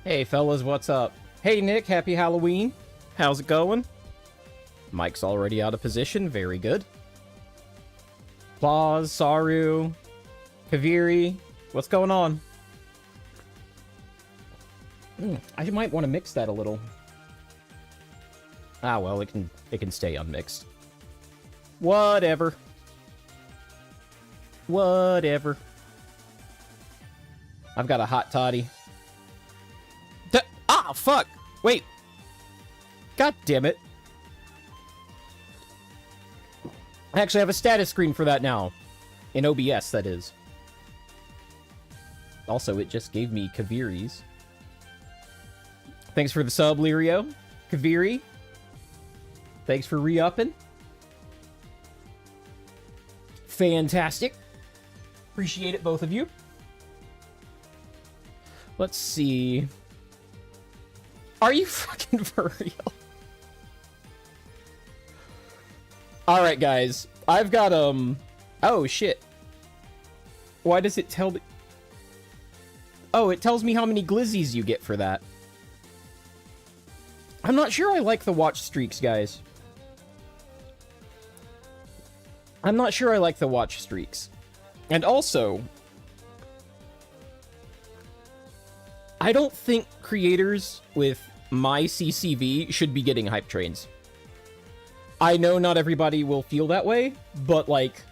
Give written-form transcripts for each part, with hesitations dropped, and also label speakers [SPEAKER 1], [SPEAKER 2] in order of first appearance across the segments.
[SPEAKER 1] Hey fellas, what's up? Hey Nick, happy Halloween. How's it going? Mike's already out of position, very good. Claus, Saru, Kaviri, what's going on? I might want to mix that a little. Ah well, it can stay unmixed. Whatever. Whatever. I've got a hot toddy. Ah, fuck! Wait. God damn it. I actually have a status screen for that now. In OBS, that is. Also, it just gave me Kaviri's. Thanks for the sub, Lirio. Kaviri. Thanks for re-upping. Fantastic. Appreciate it, both of you. Let's see. Are you fucking for real? Alright, guys. I've got, Oh, shit. Why does it tell me... Oh, it tells me how many glizzies you get for that. I'm not sure I like the watch streaks, guys. I'm not sure I like the watch streaks. And also... I don't think creators with my CCV should be getting hype trains. I know not everybody will feel that way, but, like...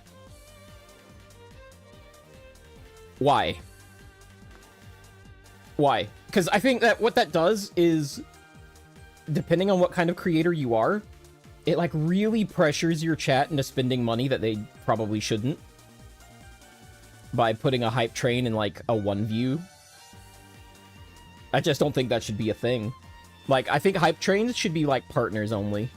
[SPEAKER 1] Why? Why? Because I think that what that does is, depending on what kind of creator you are, it, like, really pressures your chat into spending money that they probably shouldn't. By putting a hype train in, like, a one view. I just don't think that should be a thing. Like, I think hype trains should be, like, partners only.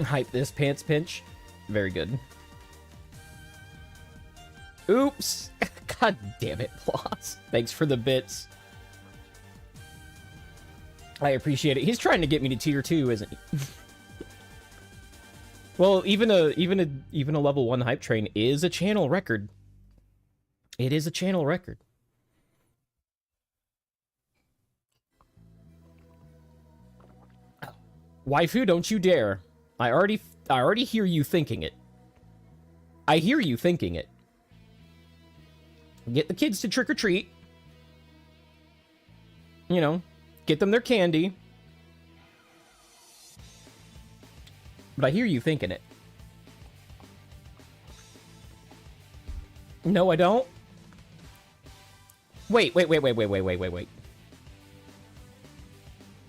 [SPEAKER 1] Hype this pants pinch. Very good. Oops. God damn it, Ploss. Thanks for the bits. I appreciate it. He's trying to get me to tier 2, isn't he? Well, even a level 1 hype train is a channel record. It is a channel record. Waifu, don't you dare. I already hear you thinking it. I hear you thinking it. Get the kids to trick or treat. You know, get them their candy. But I hear you thinking it. No, I don't. Wait.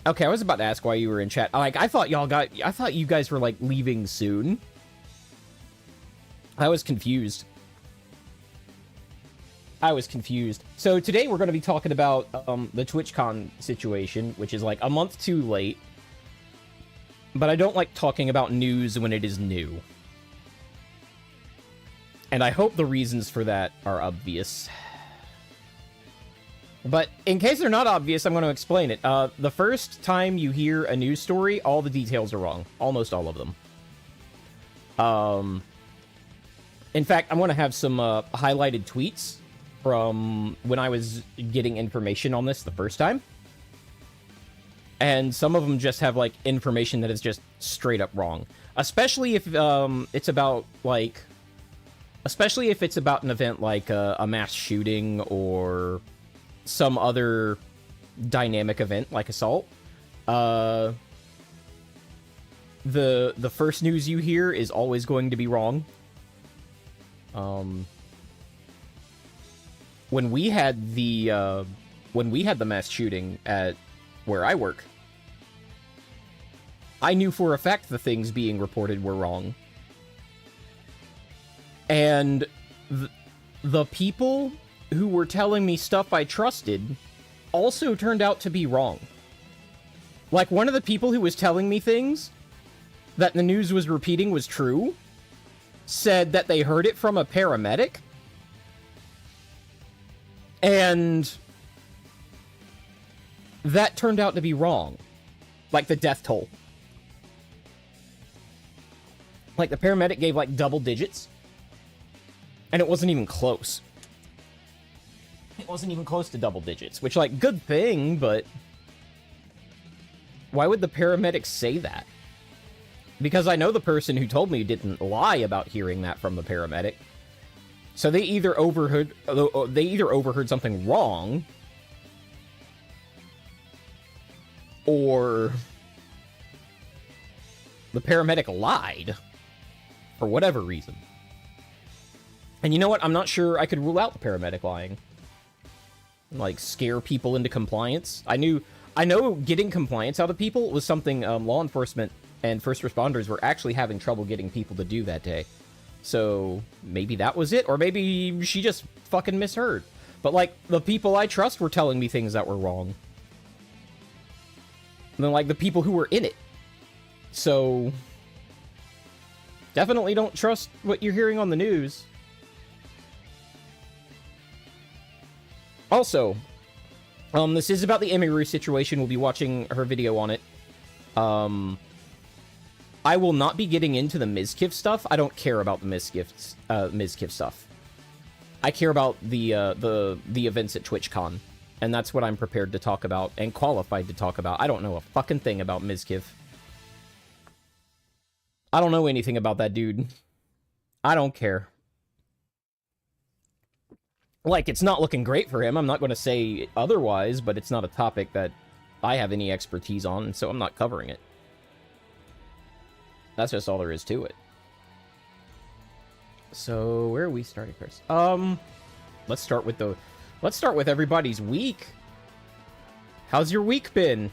[SPEAKER 1] Okay, I was about to ask why you were in chat. Like, I thought you guys were, like, leaving soon. I was confused. So today we're going to be talking about the TwitchCon situation, which is, like, a month too late. But I don't like talking about news when it is new. And I hope the reasons for that are obvious. But in case they're not obvious, I'm going to explain it. The first time you hear a news story, all the details are wrong. Almost all of them. In fact, I'm going to have some highlighted tweets from when I was getting information on this the first time. And some of them just have, like, information that is just straight up wrong. Especially if it's about, like... Especially if it's about an event like a mass shooting or some other dynamic event like Assault. The first news you hear is always going to be wrong. When we had the mass shooting at where I work, I knew for a fact the things being reported were wrong. And the people who were telling me stuff I trusted also turned out to be wrong. Like, one of the people who was telling me things that the news was repeating was true said that they heard it from a paramedic. And that turned out to be wrong. Like, the death toll. Like, the paramedic gave, like, double digits. And it wasn't even close. It wasn't even close to double digits, which, like, good thing, but why would the paramedics say that? Because I know the person who told me didn't lie about hearing that from the paramedic. So they either overheard something wrong, or the paramedic lied for whatever reason. And you know what? I'm not sure I could rule out the paramedic lying. Like, scare people into compliance. I know getting compliance out of people was something law enforcement and first responders were actually having trouble getting people to do that day. So maybe that was it, or maybe she just fucking misheard. But, like, the people I trust were telling me things that were wrong. And then, like, the people who were in it. So definitely don't trust what you're hearing on the news. Also, this is about the Emiru situation. We'll be watching her video on it. I will not be getting into the Mizkif stuff. I don't care about the Mizkif stuff. I care about the events at TwitchCon, and that's what I'm prepared to talk about and qualified to talk about. I don't know a fucking thing about Mizkif. I don't know anything about that dude. I don't care. Like, it's not looking great for him. I'm not going to say otherwise, but it's not a topic that I have any expertise on, and so I'm not covering it. That's just all there is to it. So, where are we starting first? Let's start with everybody's week. How's your week been?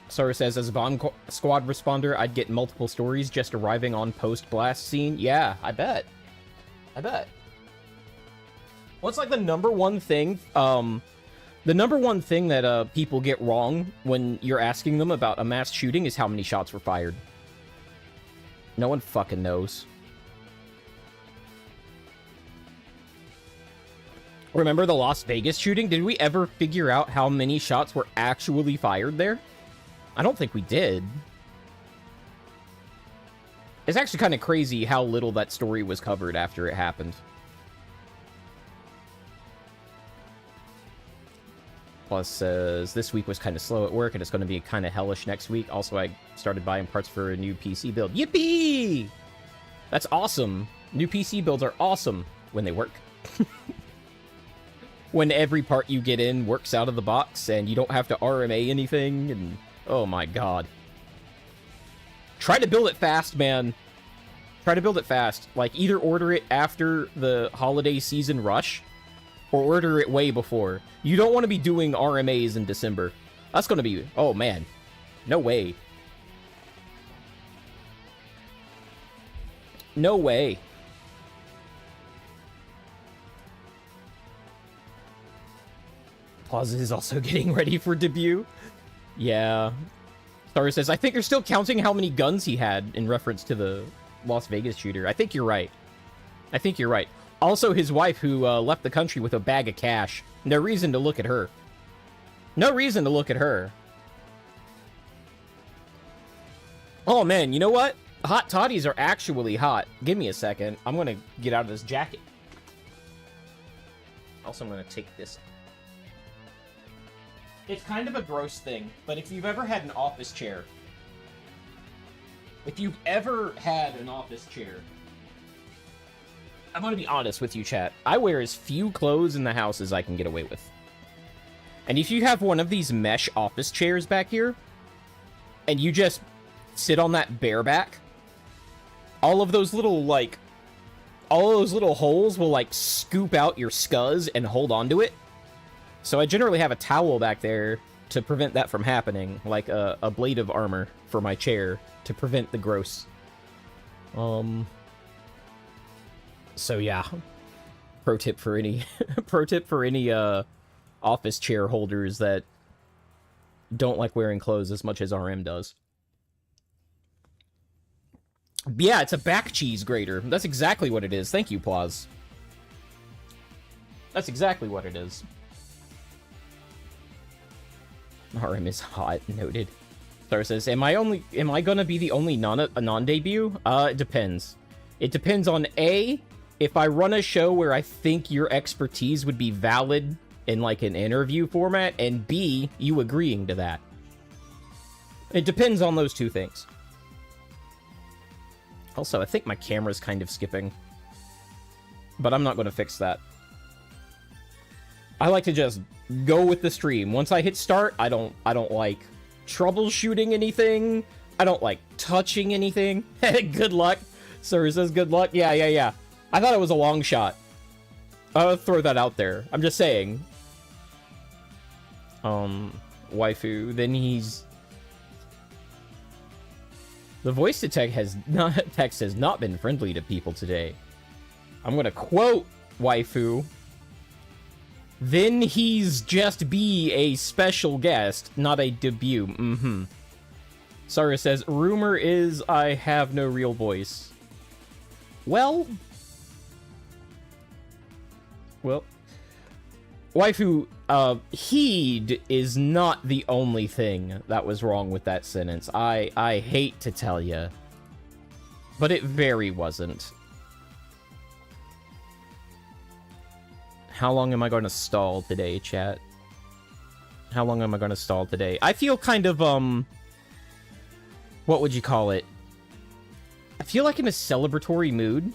[SPEAKER 1] Sora says, as a bomb squad responder, I'd get multiple stories just arriving on post-blast scene. Yeah, I bet. What's like the number one thing, that people get wrong when you're asking them about a mass shooting is how many shots were fired. No one fucking knows. Remember the Las Vegas shooting? Did we ever figure out how many shots were actually fired there? I don't think we did. It's actually kind of crazy how little that story was covered after it happened. Plus says, this week was kind of slow at work, and it's going to be kind of hellish next week. Also, I started buying parts for a new PC build. Yippee! That's awesome. New PC builds are awesome when they work. When every part you get in works out of the box, and you don't have to RMA anything, and oh my god. Try to build it fast, man. Try to build it fast. Like, either order it after the holiday season rush, or order it way before. You don't want to be doing RMAs in December. That's going to be... oh, man. No way. No way. Plaza is also getting ready for debut. Yeah. Star says, I think you're still counting how many guns he had in reference to the Las Vegas shooter. I think you're right. Also, his wife, who left the country with a bag of cash. No reason to look at her. Oh, man, you know what? Hot toddies are actually hot. Give me a second. I'm going to get out of this jacket. Also, I'm going to take this. It's kind of a gross thing, but if you've ever had an office chair... I'm gonna be honest with you, chat. I wear as few clothes in the house as I can get away with. And if you have one of these mesh office chairs back here, and you just sit on that bareback, all of those little holes will, like, scoop out your scuzz and hold onto it. So I generally have a towel back there to prevent that from happening, like a blade of armor for my chair to prevent the gross. So yeah, pro tip for any office chair holders that don't like wearing clothes as much as RM does. Yeah, it's a back cheese grater. That's exactly what it is. Thank you, Plaz. That's exactly what it is. RM is hot, noted. Star says, am I gonna be the only non-debut? It depends. It depends on A, if I run a show where I think your expertise would be valid in like an interview format, and B, you agreeing to that. It depends on those two things. Also, I think my camera's kind of skipping, but I'm not going to fix that. I like to just go with the stream. Once I hit start, I don't like troubleshooting anything. I don't like touching anything. Good luck. Sir says good luck. Yeah. I thought it was a long shot. I'll throw that out there. I'm just saying. Waifu. Then he's... The voice to text has not been friendly to people today. I'm gonna quote Waifu. Then he's just be a special guest, not a debut. Sarah says, rumor is I have no real voice. Well, Waifu, heed is not the only thing that was wrong with that sentence. I hate to tell you, but it very wasn't. How long am I going to stall today, chat? How long am I going to stall today? I feel kind of, what would you call it? I feel like in a celebratory mood.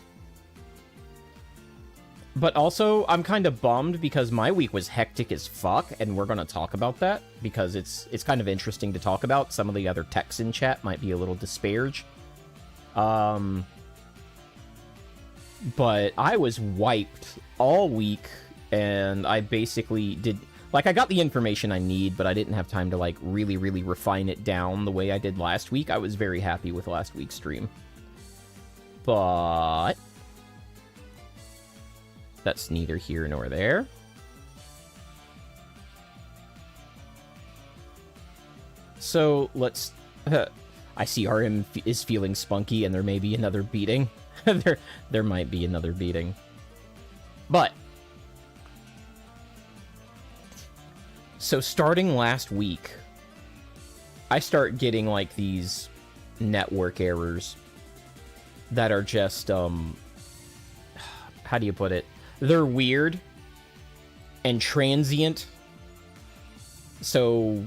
[SPEAKER 1] But also, I'm kind of bummed because my week was hectic as fuck, and we're going to talk about that, because it's kind of interesting to talk about. Some of the other texts in chat might be a little disparage. But I was wiped all week, and I basically did... Like, I got the information I need, but I didn't have time to, like, really, really refine it down the way I did last week. I was very happy with last week's stream. But... that's neither here nor there. So, let's... I see RM is feeling spunky, and there may be another beating. there might be another beating. But... so, starting last week, I start getting, like, these network errors that are just, how do you put it? They're weird and transient. So,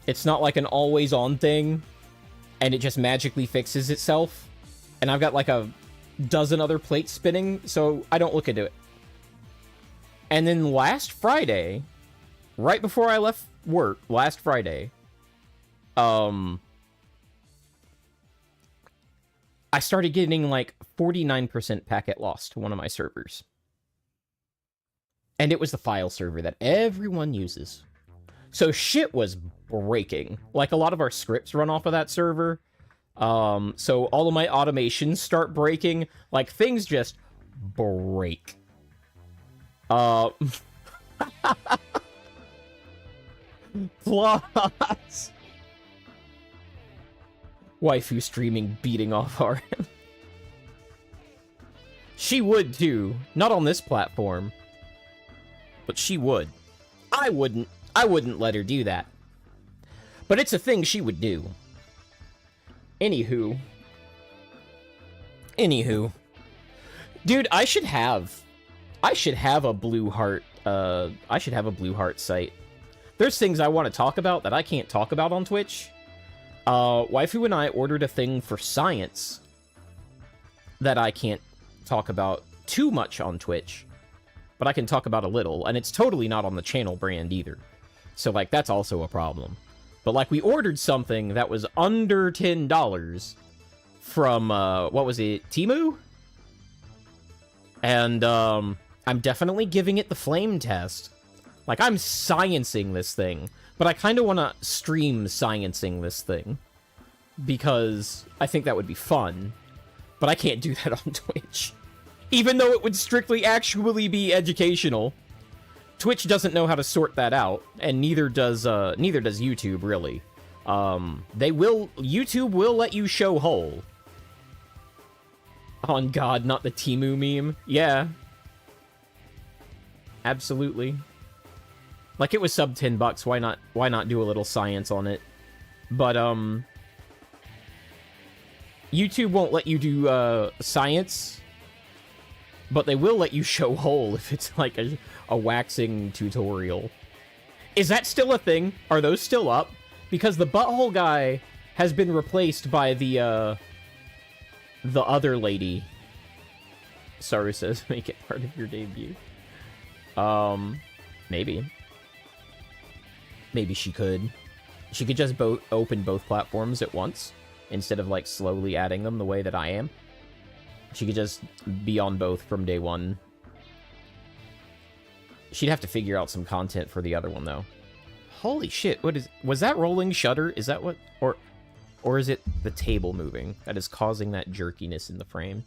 [SPEAKER 1] it's not like an always-on thing, and it just magically fixes itself. And I've got, like, a dozen other plates spinning, so I don't look into it. And then last Friday... right before I left work, last Friday, I started getting, like, 49% packet loss to one of my servers. And it was the file server that everyone uses. So shit was breaking. Like, a lot of our scripts run off of that server. So all of my automations start breaking. Like, things just break. Plus, Waifu streaming beating off RM. She would too. Not on this platform. But she would. I wouldn't let her do that. But it's a thing she would do. Anywho. Dude, I should have a Blue Heart, I should have a Blue Heart site. There's things I want to talk about that I can't talk about on Twitch. Waifu and I ordered a thing for science that I can't talk about too much on Twitch, but I can talk about a little, and it's totally not on the channel brand either. So, like, that's also a problem. But, like, we ordered something that was under $10 from, what was it, Temu? And, I'm definitely giving it the flame test. Like, I'm sciencing this thing, but I kind of want to stream sciencing this thing, because I think that would be fun, but I can't do that on Twitch. Even though it would strictly actually be educational. Twitch doesn't know how to sort that out, and neither does YouTube, really. YouTube will let you show whole. On God, not the Temu meme. Yeah. Absolutely. Like, it was sub $10, why not do a little science on it? But, YouTube won't let you do, science But they will let you show hole if it's like a waxing tutorial. Is that still a thing? Are those still up? Because the butthole guy has been replaced by the other lady. Saru says, make it part of your debut. Maybe. Maybe she could. She could just open both platforms at once, instead of, like, slowly adding them the way that I am. She could just be on both from day one. She'd have to figure out some content for the other one, though. Holy shit, was that rolling shutter? Is that what, or is it the table moving that is causing that jerkiness in the frame?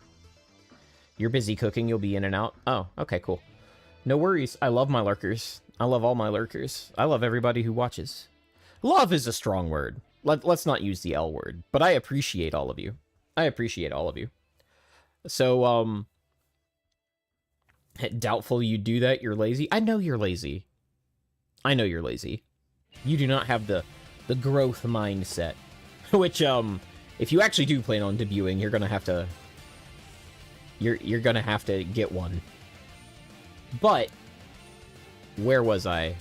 [SPEAKER 1] You're busy cooking, you'll be in and out. Oh, okay, cool. No worries, I love my lurkers. I love all my lurkers. I love everybody who watches. Love is a strong word. Let's not use the L word, but I appreciate all of you. I appreciate all of you. So, doubtful you do that, you're lazy? I know you're lazy. I know you're lazy. You do not have the growth mindset. Which, if you actually do plan on debuting, you're gonna have to... You're gonna have to get one. But, where was I?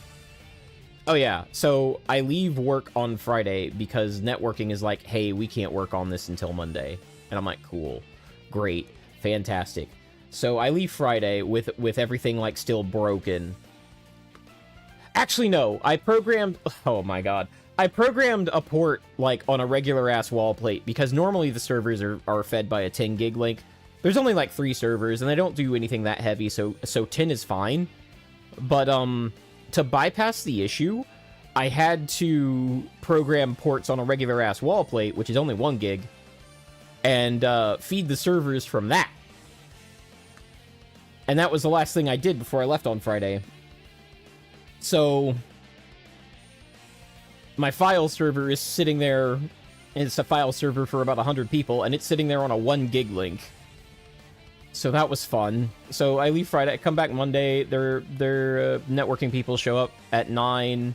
[SPEAKER 1] Oh yeah, so I leave work on Friday because networking is like, hey, we can't work on this until Monday. And I'm like, cool, great, fantastic. So I leave Friday with everything, like, still broken. Actually, no, I programmed... Oh my god. I programmed a port, like, on a regular-ass wall plate, because normally the servers are fed by a 10 gig link. There's only, like, 3 servers, and they don't do anything that heavy, so 10 is fine. But, to bypass the issue, I had to program ports on a regular-ass wall plate, which is only 1 gig, and, feed the servers from that. And that was the last thing I did before I left on Friday. So, my file server is sitting there, and it's a file server for about 100 people, and it's sitting there on a 1 gig link. So that was fun. So I leave Friday, I come back Monday, their networking people show up at 9.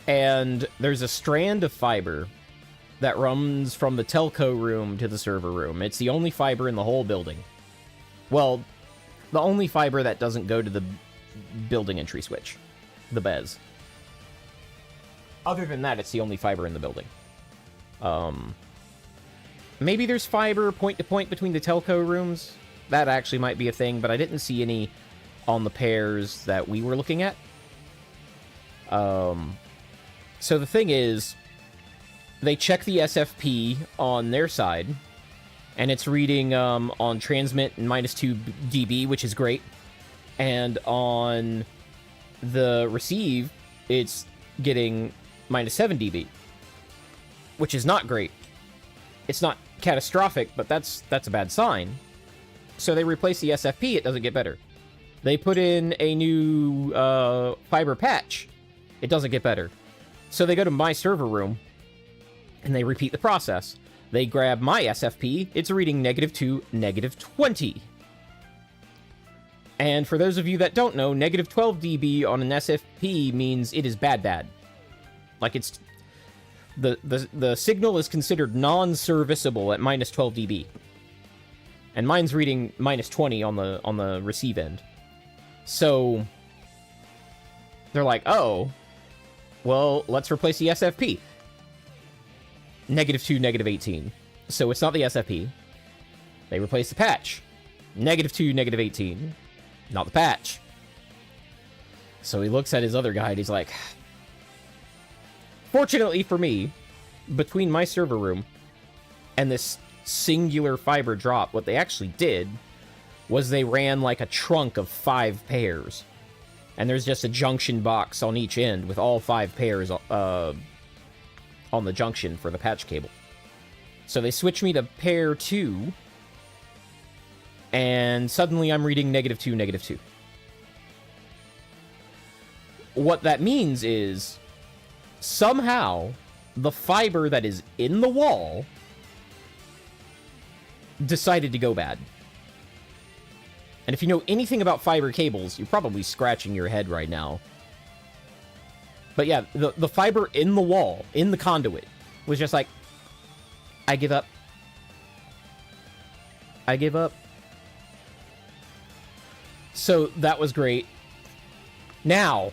[SPEAKER 1] And there's a strand of fiber that runs from the telco room to the server room. It's the only fiber in the whole building. Well, the only fiber that doesn't go to the building entry switch. The BES. Other than that, it's the only fiber in the building. Maybe there's fiber point-to-point between the telco rooms. That actually might be a thing, but I didn't see any on the pairs that we were looking at. So the thing is, they check the SFP on their side, and it's reading on transmit -2 dB, which is great. And on the receive, it's getting -7 dB, which is not great. It's not catastrophic, but that's a bad sign. So they replace the SFP, it doesn't get better. They put in a new fiber patch, it doesn't get better. So they go to my server room, and they repeat the process. They grab my SFP, it's reading -2, -20. And for those of you that don't know, -12 dB on an SFP means it is bad. Like, it's... The signal is considered non-serviceable at -12 dB. And mine's reading -20 on the receive end. So... they're like, oh... well, let's replace the SFP. -2, -18. So it's not the SFP. They replace the patch. -2, -18. Not the patch. So he looks at his other guy and he's like... Fortunately for me, between my server room and this singular fiber drop, what they actually did was they ran like a trunk of 5 pairs. And there's just a junction box on each end with all 5 pairs on the junction for the patch cable. So they switched me to pair 2, and suddenly I'm reading -2, -2. What that means is, somehow, the fiber that is in the wall decided to go bad. And if you know anything about fiber cables, you're probably scratching your head right now. But yeah, the fiber in the wall, in the conduit, was just like, I give up. I gave up. So that was great. Now,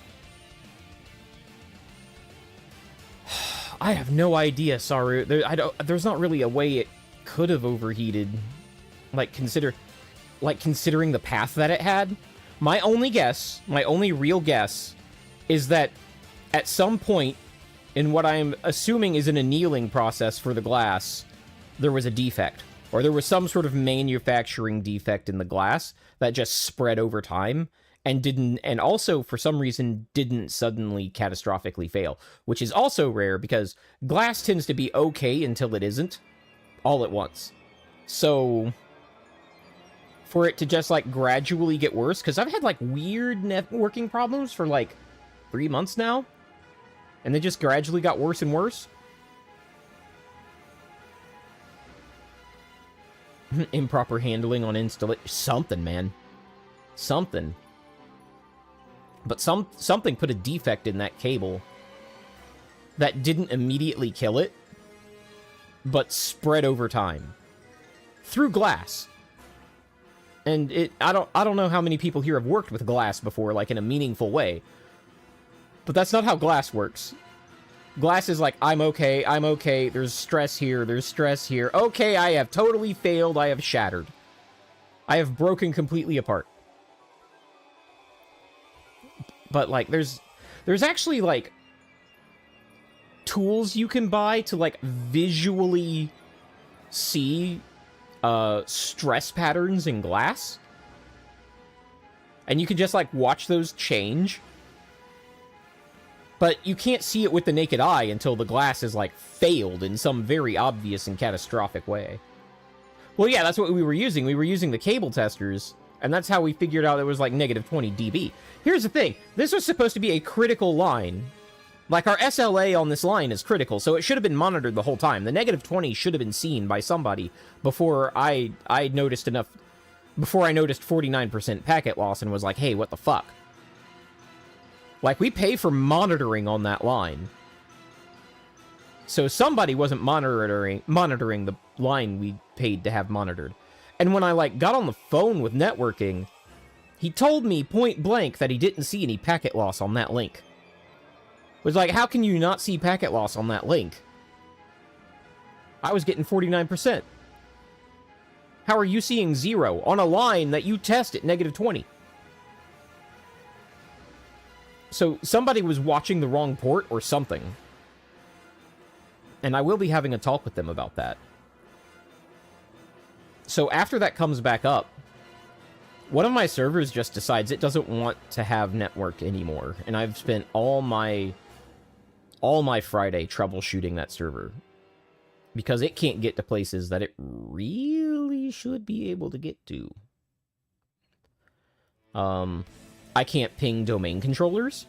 [SPEAKER 1] I have no idea, Saru. There's not really a way it could have overheated. Considering the path that it had. My only real guess, is that at some point in what I'm assuming is an annealing process for the glass, there was a defect. Or there was some sort of manufacturing defect in the glass that just spread over time and also for some reason didn't suddenly catastrophically fail, which is also rare because glass tends to be okay until it isn't all at once. So for it to just like gradually get worse, because I've had like weird networking problems for like 3 months now, and they just gradually got worse and worse. Improper handling on installation. Something, man. Something. But something put a defect in that cable that didn't immediately kill it, but spread over time through glass. And I don't know how many people here have worked with glass before, like in a meaningful way. But that's not how glass works. Glass is like, I'm okay, there's stress here, okay, I have totally failed, I have shattered. I have broken completely apart. But, like, there's actually, like, tools you can buy to, like, visually see stress patterns in glass. And you can just, like, watch those change. But you can't see it with the naked eye until the glass is, like, failed in some very obvious and catastrophic way. Well, yeah, that's what we were using. We were using the cable testers, and that's how we figured out it was, like, negative 20 dB. Here's the thing. This was supposed to be a critical line. Like, our SLA on this line is critical, so it should have been monitored the whole time. The negative 20 should have been seen by somebody before I noticed enough... Before I noticed 49% packet loss and was like, hey, what the fuck? Like, we pay for monitoring on that line. So somebody wasn't monitoring the line we paid to have monitored. And when I, like, got on the phone with networking, he told me point blank that he didn't see any packet loss on that link. It was like, how can you not see packet loss on that link? I was getting 49%. How are you seeing 0 on a line that you test at negative 20? So somebody was watching the wrong port or something. And I will be having a talk with them about that. So after that comes back up, one of my servers just decides it doesn't want to have network anymore. And I've spent all my Friday troubleshooting that server. Because it can't get to places that it really should be able to get to. I can't ping domain controllers.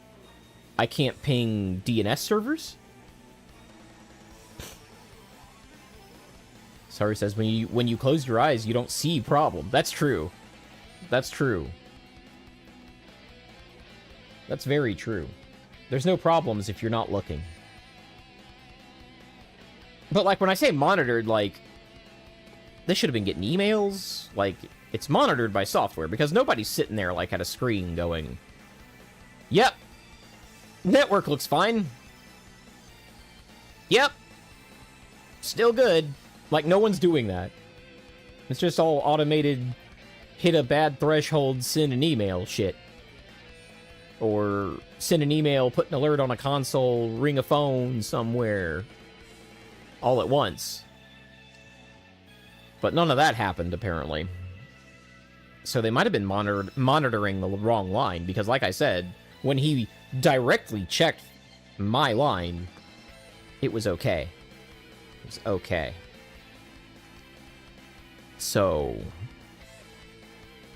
[SPEAKER 1] I can't ping DNS servers. Sorry says, when you close your eyes, you don't see problem. That's true. That's true. That's very true. There's no problems if you're not looking. But, like, when I say monitored, like, they should have been getting emails. Like, it's monitored by software, because nobody's sitting there, like, at a screen going, yep, network looks fine. Yep, still good. Like, no one's doing that. It's just all automated, hit a bad threshold, send an email shit. Or send an email, put an alert on a console, ring a phone somewhere. All at once. But none of that happened, apparently. So they might have been monitoring the wrong line, because like I said, when he directly checked my line, it was okay. It was okay. So,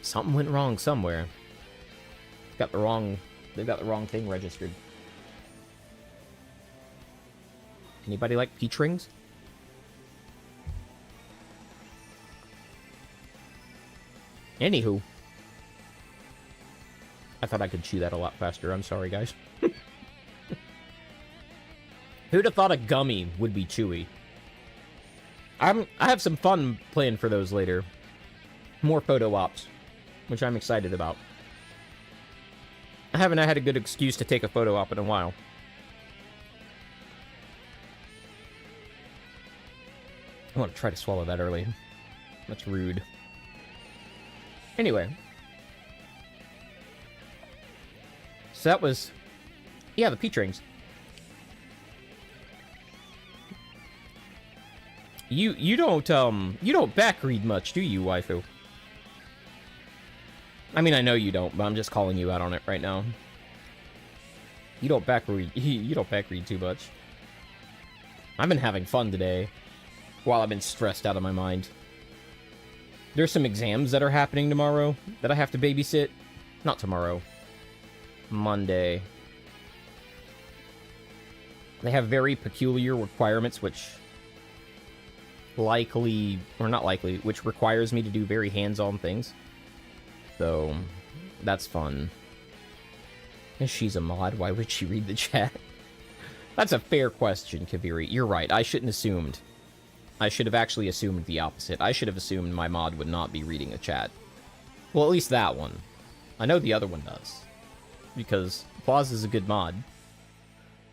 [SPEAKER 1] something went wrong somewhere. They've got the wrong thing registered. Anybody like peach rings? Anywho. I thought I could chew that a lot faster. I'm sorry, guys. Who'd have thought a gummy would be chewy? I have some fun planned for those later. More photo ops, which I'm excited about. I haven't had a good excuse to take a photo op in a while. I want to try to swallow that early. That's rude. Anyway. So that was... Yeah, the peach rings. You don't back read much, do you, waifu? I mean, I know you don't, but I'm just calling you out on it right now. You don't back read. You don't back read too much. I've been having fun today, while I've been stressed out of my mind. There's some exams that are happening tomorrow that I have to babysit. Not tomorrow. Monday. They have very peculiar requirements, which likely, or not likely, which requires me to do very hands-on things. So, that's fun. She's a mod, why would she read the chat? That's a fair question, Kaviri. You're right, I shouldn't assumed. I should have actually assumed the opposite. I should have assumed my mod would not be reading the chat. Well, at least that one. I know the other one does. Because Applause is a good mod.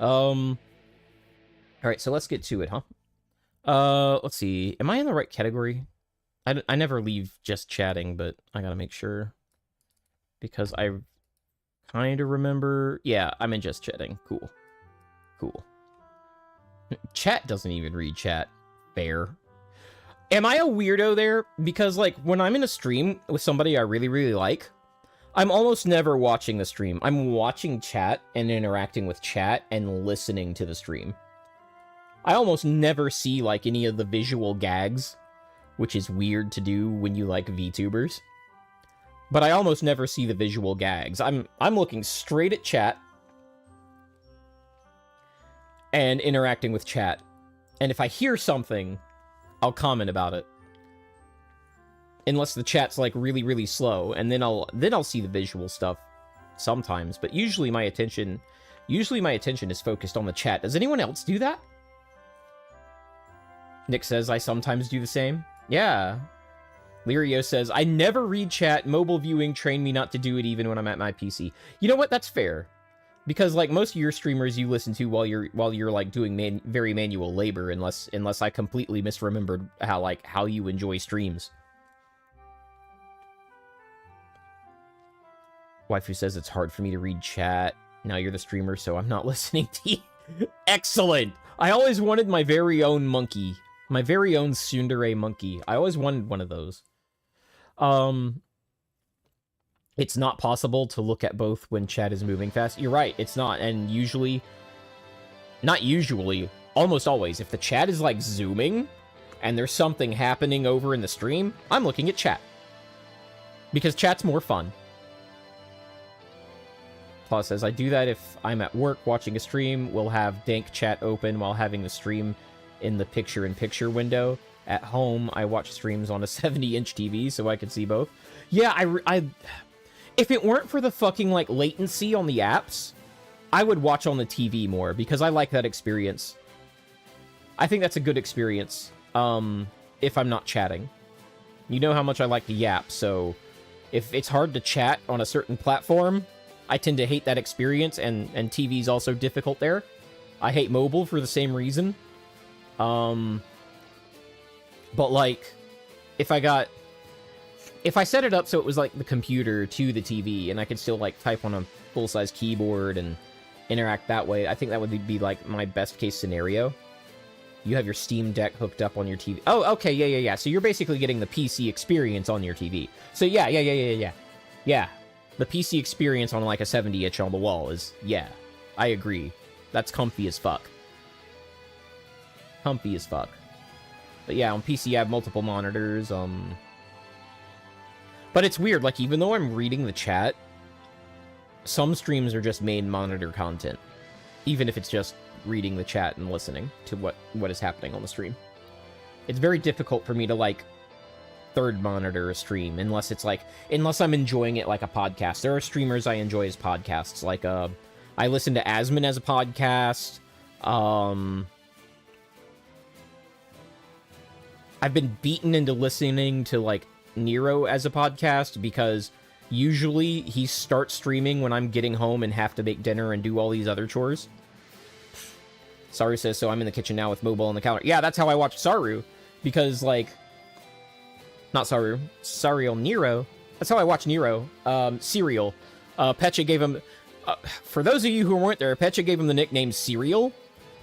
[SPEAKER 1] Alright, so let's get to it, huh? Let's see. Am I in the right category? I never leave just chatting, but I gotta make sure. Because I kind of remember... Yeah, I'm in just chatting. Cool. Cool. Chat doesn't even read chat. Fair. Am I a weirdo there? Because, like, when I'm in a stream with somebody I really, really like, I'm almost never watching the stream. I'm watching chat and interacting with chat and listening to the stream. I almost never see, like, any of the visual gags, which is weird to do when you like VTubers. But I almost never see the visual gags. I'm looking straight at chat and interacting with chat. And if I hear something, I'll comment about it. Unless the chat's like really, really slow, and then I'll see the visual stuff sometimes. But usually my attention is focused on the chat. Does anyone else do that? Nick says I sometimes do the same. Yeah. Lirio says, I never read chat. Mobile viewing trained me not to do it even when I'm at my PC. You know what? That's fair. Because, like, most of your streamers you listen to while you're like, doing very manual labor, unless I completely misremembered how you enjoy streams. Waifu says it's hard for me to read chat. Now you're the streamer, so I'm not listening to you. Excellent! I always wanted my very own monkey. My very own tsundere monkey. I always wanted one of those. It's not possible to look at both when chat is moving fast. You're right, it's not. And usually, not usually, almost always, if the chat is like zooming and there's something happening over in the stream, I'm looking at chat. Because chat's more fun. Paul says, I do that if I'm at work watching a stream. We'll have dank chat open while having the stream in the picture-in-picture window. At home, I watch streams on a 70-inch TV so I can see both. Yeah, I if it weren't for the fucking, like, latency on the apps, I would watch on the TV more, because I like that experience. I think that's a good experience, if I'm not chatting. You know how much I like to yap, so if it's hard to chat on a certain platform, I tend to hate that experience, and TV's also difficult there. I hate mobile for the same reason. But, like, if I set it up so it was, like, the computer to the TV, and I could still, like, type on a full-size keyboard and interact that way, I think that would be, like, my best-case scenario. You have your Steam Deck hooked up on your TV. Oh, okay, yeah. So you're basically getting the PC experience on your TV. So, yeah. Yeah, the PC experience on, like, a 70-inch on the wall is, yeah, I agree. That's comfy as fuck. Comfy as fuck. But yeah, on PC I have multiple monitors, But it's weird, like, even though I'm reading the chat, some streams are just main monitor content. Even if it's just reading the chat and listening to what is happening on the stream. It's very difficult for me to, like, third monitor a stream, unless I'm enjoying it like a podcast. There are streamers I enjoy as podcasts, like, I listen to Asmon as a podcast, I've been beaten into listening to, like, Nero as a podcast because usually he starts streaming when I'm getting home and have to make dinner and do all these other chores. Saru says, so I'm in the kitchen now with mobile on the counter. Yeah, that's how I watched Saru. Because, like... Not Saru. Sariel Nero. That's how I watched Nero. Serial. Pecha gave him... for those of you who weren't there, Pecha gave him the nickname Serial.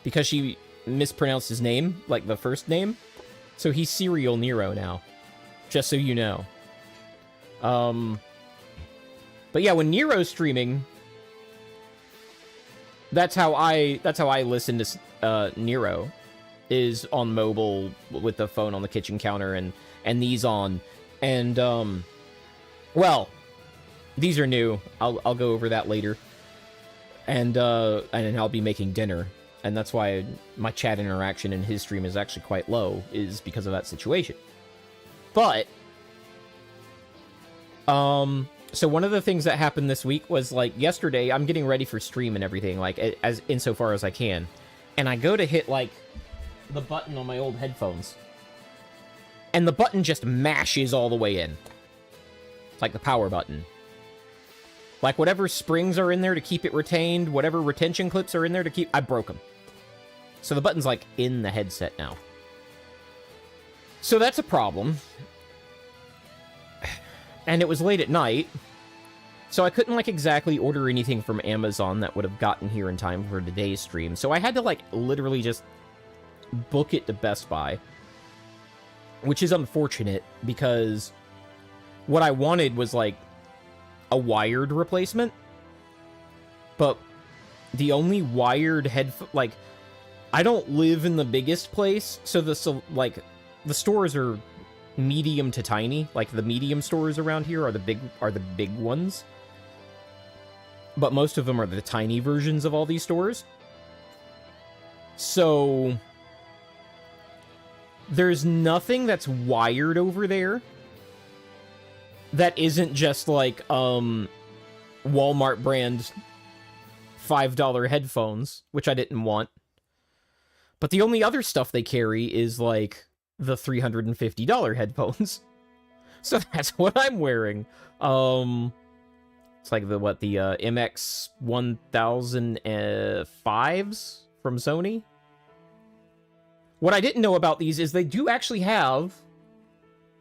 [SPEAKER 1] Because she mispronounced his name. Like, the first name. So he's Serial Nero now. Just so you know. But yeah, when Nero's streaming... That's how I listen to Nero, is on mobile with the phone on the kitchen counter and these on. And, well, these are new. I'll go over that later. And I'll be making dinner. And that's why my chat interaction in his stream is actually quite low, is because of that situation. But, so one of the things that happened this week was, like, yesterday, I'm getting ready for stream and everything, like, as insofar as I can. And I go to hit, like, the button on my old headphones. And the button just mashes all the way in. It's like the power button. Like, whatever springs are in there to keep it retained, whatever retention clips are in there to keep... I broke them. So the button's, like, in the headset now. So that's a problem. And it was late at night, so I couldn't, like, exactly order anything from Amazon that would have gotten here in time for today's stream. So I had to, like, literally just book it to Best Buy. Which is unfortunate, because what I wanted was, like, a wired replacement. But the only wired headphone... Like, I don't live in the biggest place, so the stores are... medium to tiny. Like, the medium stores around here are the big ones. But most of them are the tiny versions of all these stores. So there's nothing that's wired over there that isn't just like Walmart brand $5 headphones, which I didn't want. But the only other stuff they carry is like the $350 headphones. So that's what I'm wearing. It's like the MX 1005s from Sony. What I didn't know about these is they do actually have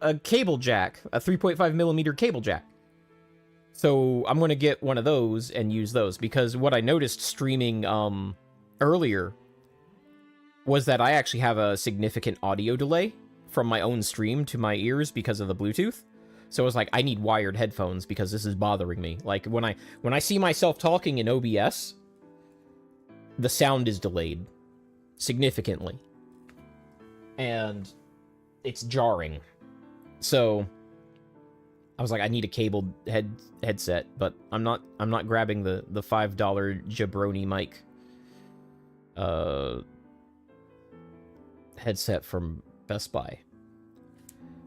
[SPEAKER 1] a cable jack, a 3.5mm cable jack. So I'm going to get one of those and use those, because what I noticed streaming earlier was that I actually have a significant audio delay from my own stream to my ears because of the Bluetooth. So I was like, I need wired headphones because this is bothering me. Like, when I see myself talking in OBS, the sound is delayed significantly. And it's jarring. So I was like, I need a cabled headset, but I'm not grabbing the $5 jabroni mic headset from Best Buy.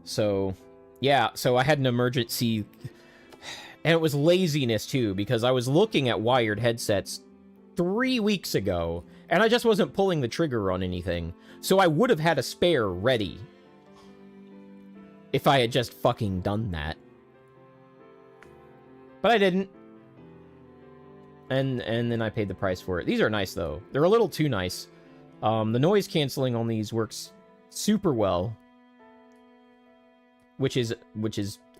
[SPEAKER 1] So yeah, so I had an emergency, and it was laziness too, because I was looking at wired headsets 3 weeks ago, and I just wasn't pulling the trigger on anything. So I would have had a spare ready if I had just fucking done that. But I didn't. And then I paid the price for it. These are nice, though. They're a little too nice. The noise canceling on these works super well. Which is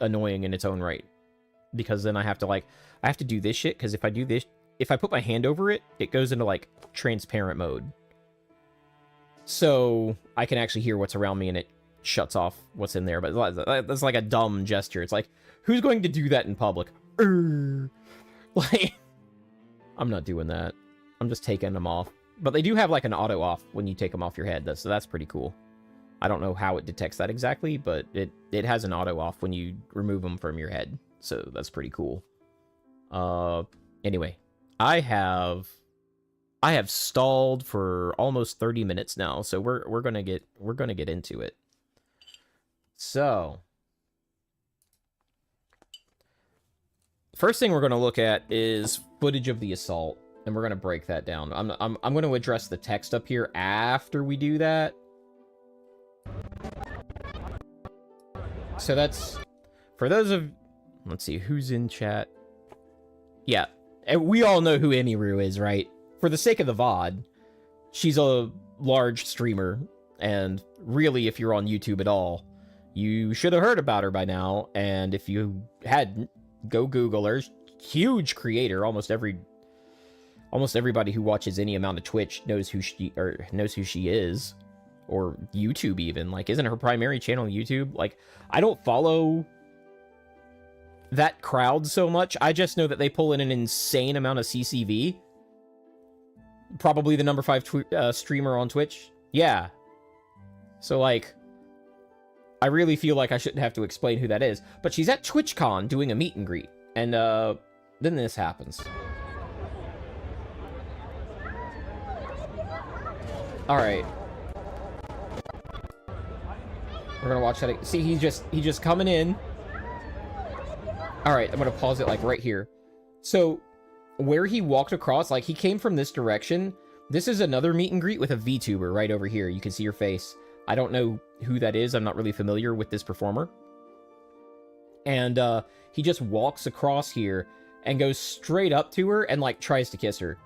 [SPEAKER 1] annoying in its own right. Because then I have to do this shit, because if I do this, if I put my hand over it, it goes into, like, transparent mode. So I can actually hear what's around me, and it shuts off what's in there. But that's like a dumb gesture. It's like, who's going to do that in public? Like, I'm not doing that. I'm just taking them off. But they do have, like, an auto off when you take them off your head, so that's pretty cool. I don't know how it detects that exactly, but it has an auto off when you remove them from your head. So that's pretty cool. Anyway, I have stalled for almost 30 minutes now, so we're gonna get into it. So first thing we're gonna look at is footage of the assault, and we're gonna break that down. I'm gonna address the text up here after we do that. So that's For those of... Let's see, who's in chat? Yeah, and we all know who Emiru is, right? For the sake of the VOD, she's a large streamer, and really, if you're on YouTube at all, you should have heard about her by now, and if you hadn't, go Google her. Huge creator. Almost everybody who watches any amount of Twitch knows who she is, or YouTube even. Like, isn't her primary channel YouTube? Like, I don't follow that crowd so much. I just know that they pull in an insane amount of CCV. Probably the number 5 streamer on Twitch. Yeah. So, like, I really feel like I shouldn't have to explain who that is. But she's at TwitchCon doing a meet and greet. And, then this happens. Alright. We're gonna watch that. See, he's just coming in. Alright, I'm gonna pause it, like, right here. So, where he walked across, like, he came from this direction. This is another meet and greet with a VTuber right over here. You can see her face. I don't know who that is. I'm not really familiar with this performer. And, he just walks across here and goes straight up to her and, like, tries to kiss her.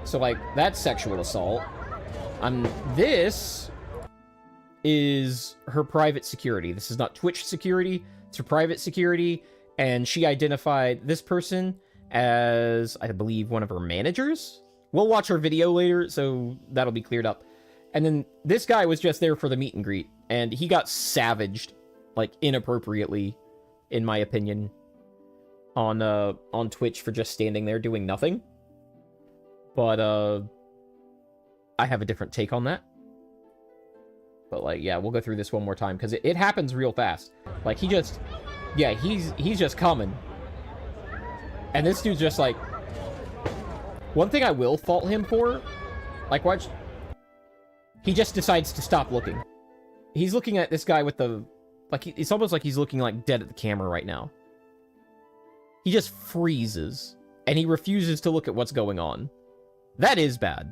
[SPEAKER 1] So, like, that's sexual assault. This is her private security. This is not Twitch security. It's her private security. And she identified this person as, I believe, one of her managers. We'll watch her video later, so that'll be cleared up. And then this guy was just there for the meet and greet, and he got savaged, like, inappropriately, in my opinion, on Twitch for just standing there doing nothing. But, I have a different take on that. But, like, yeah, we'll go through this one more time, because it happens real fast. Like, he just... Yeah, he's just coming. And this dude's just like... One thing I will fault him for... Like, watch... He just decides to stop looking. He's looking at this guy with the... Like, it's almost like he's looking, like, dead at the camera right now. He just freezes. And he refuses to look at what's going on. That is bad.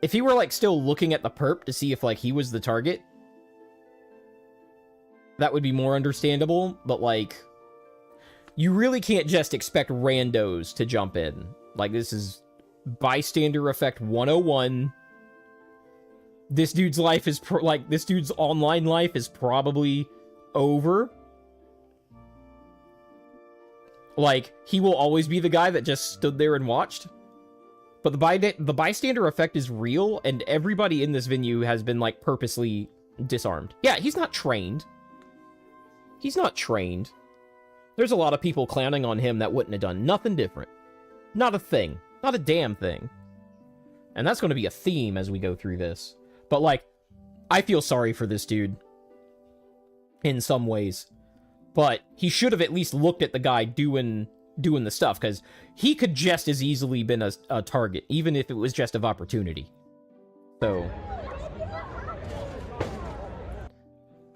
[SPEAKER 1] If he were, like, still looking at the perp to see if, like, he was the target... That would be more understandable, but, like, you really can't just expect randos to jump in. Like, this is bystander effect 101. This dude's life is, this dude's online life is probably over. Like, he will always be the guy that just stood there and watched. But the bystander effect is real, and everybody in this venue has been, like, purposely disarmed. Yeah, he's not trained. He's not trained. There's a lot of people clowning on him that wouldn't have done nothing different. Not a thing. Not a damn thing. And that's going to be a theme as we go through this. But, like, I feel sorry for this dude. In some ways. But he should have at least looked at the guy doing the stuff, because he could just as easily been a target, even if it was just of opportunity. So...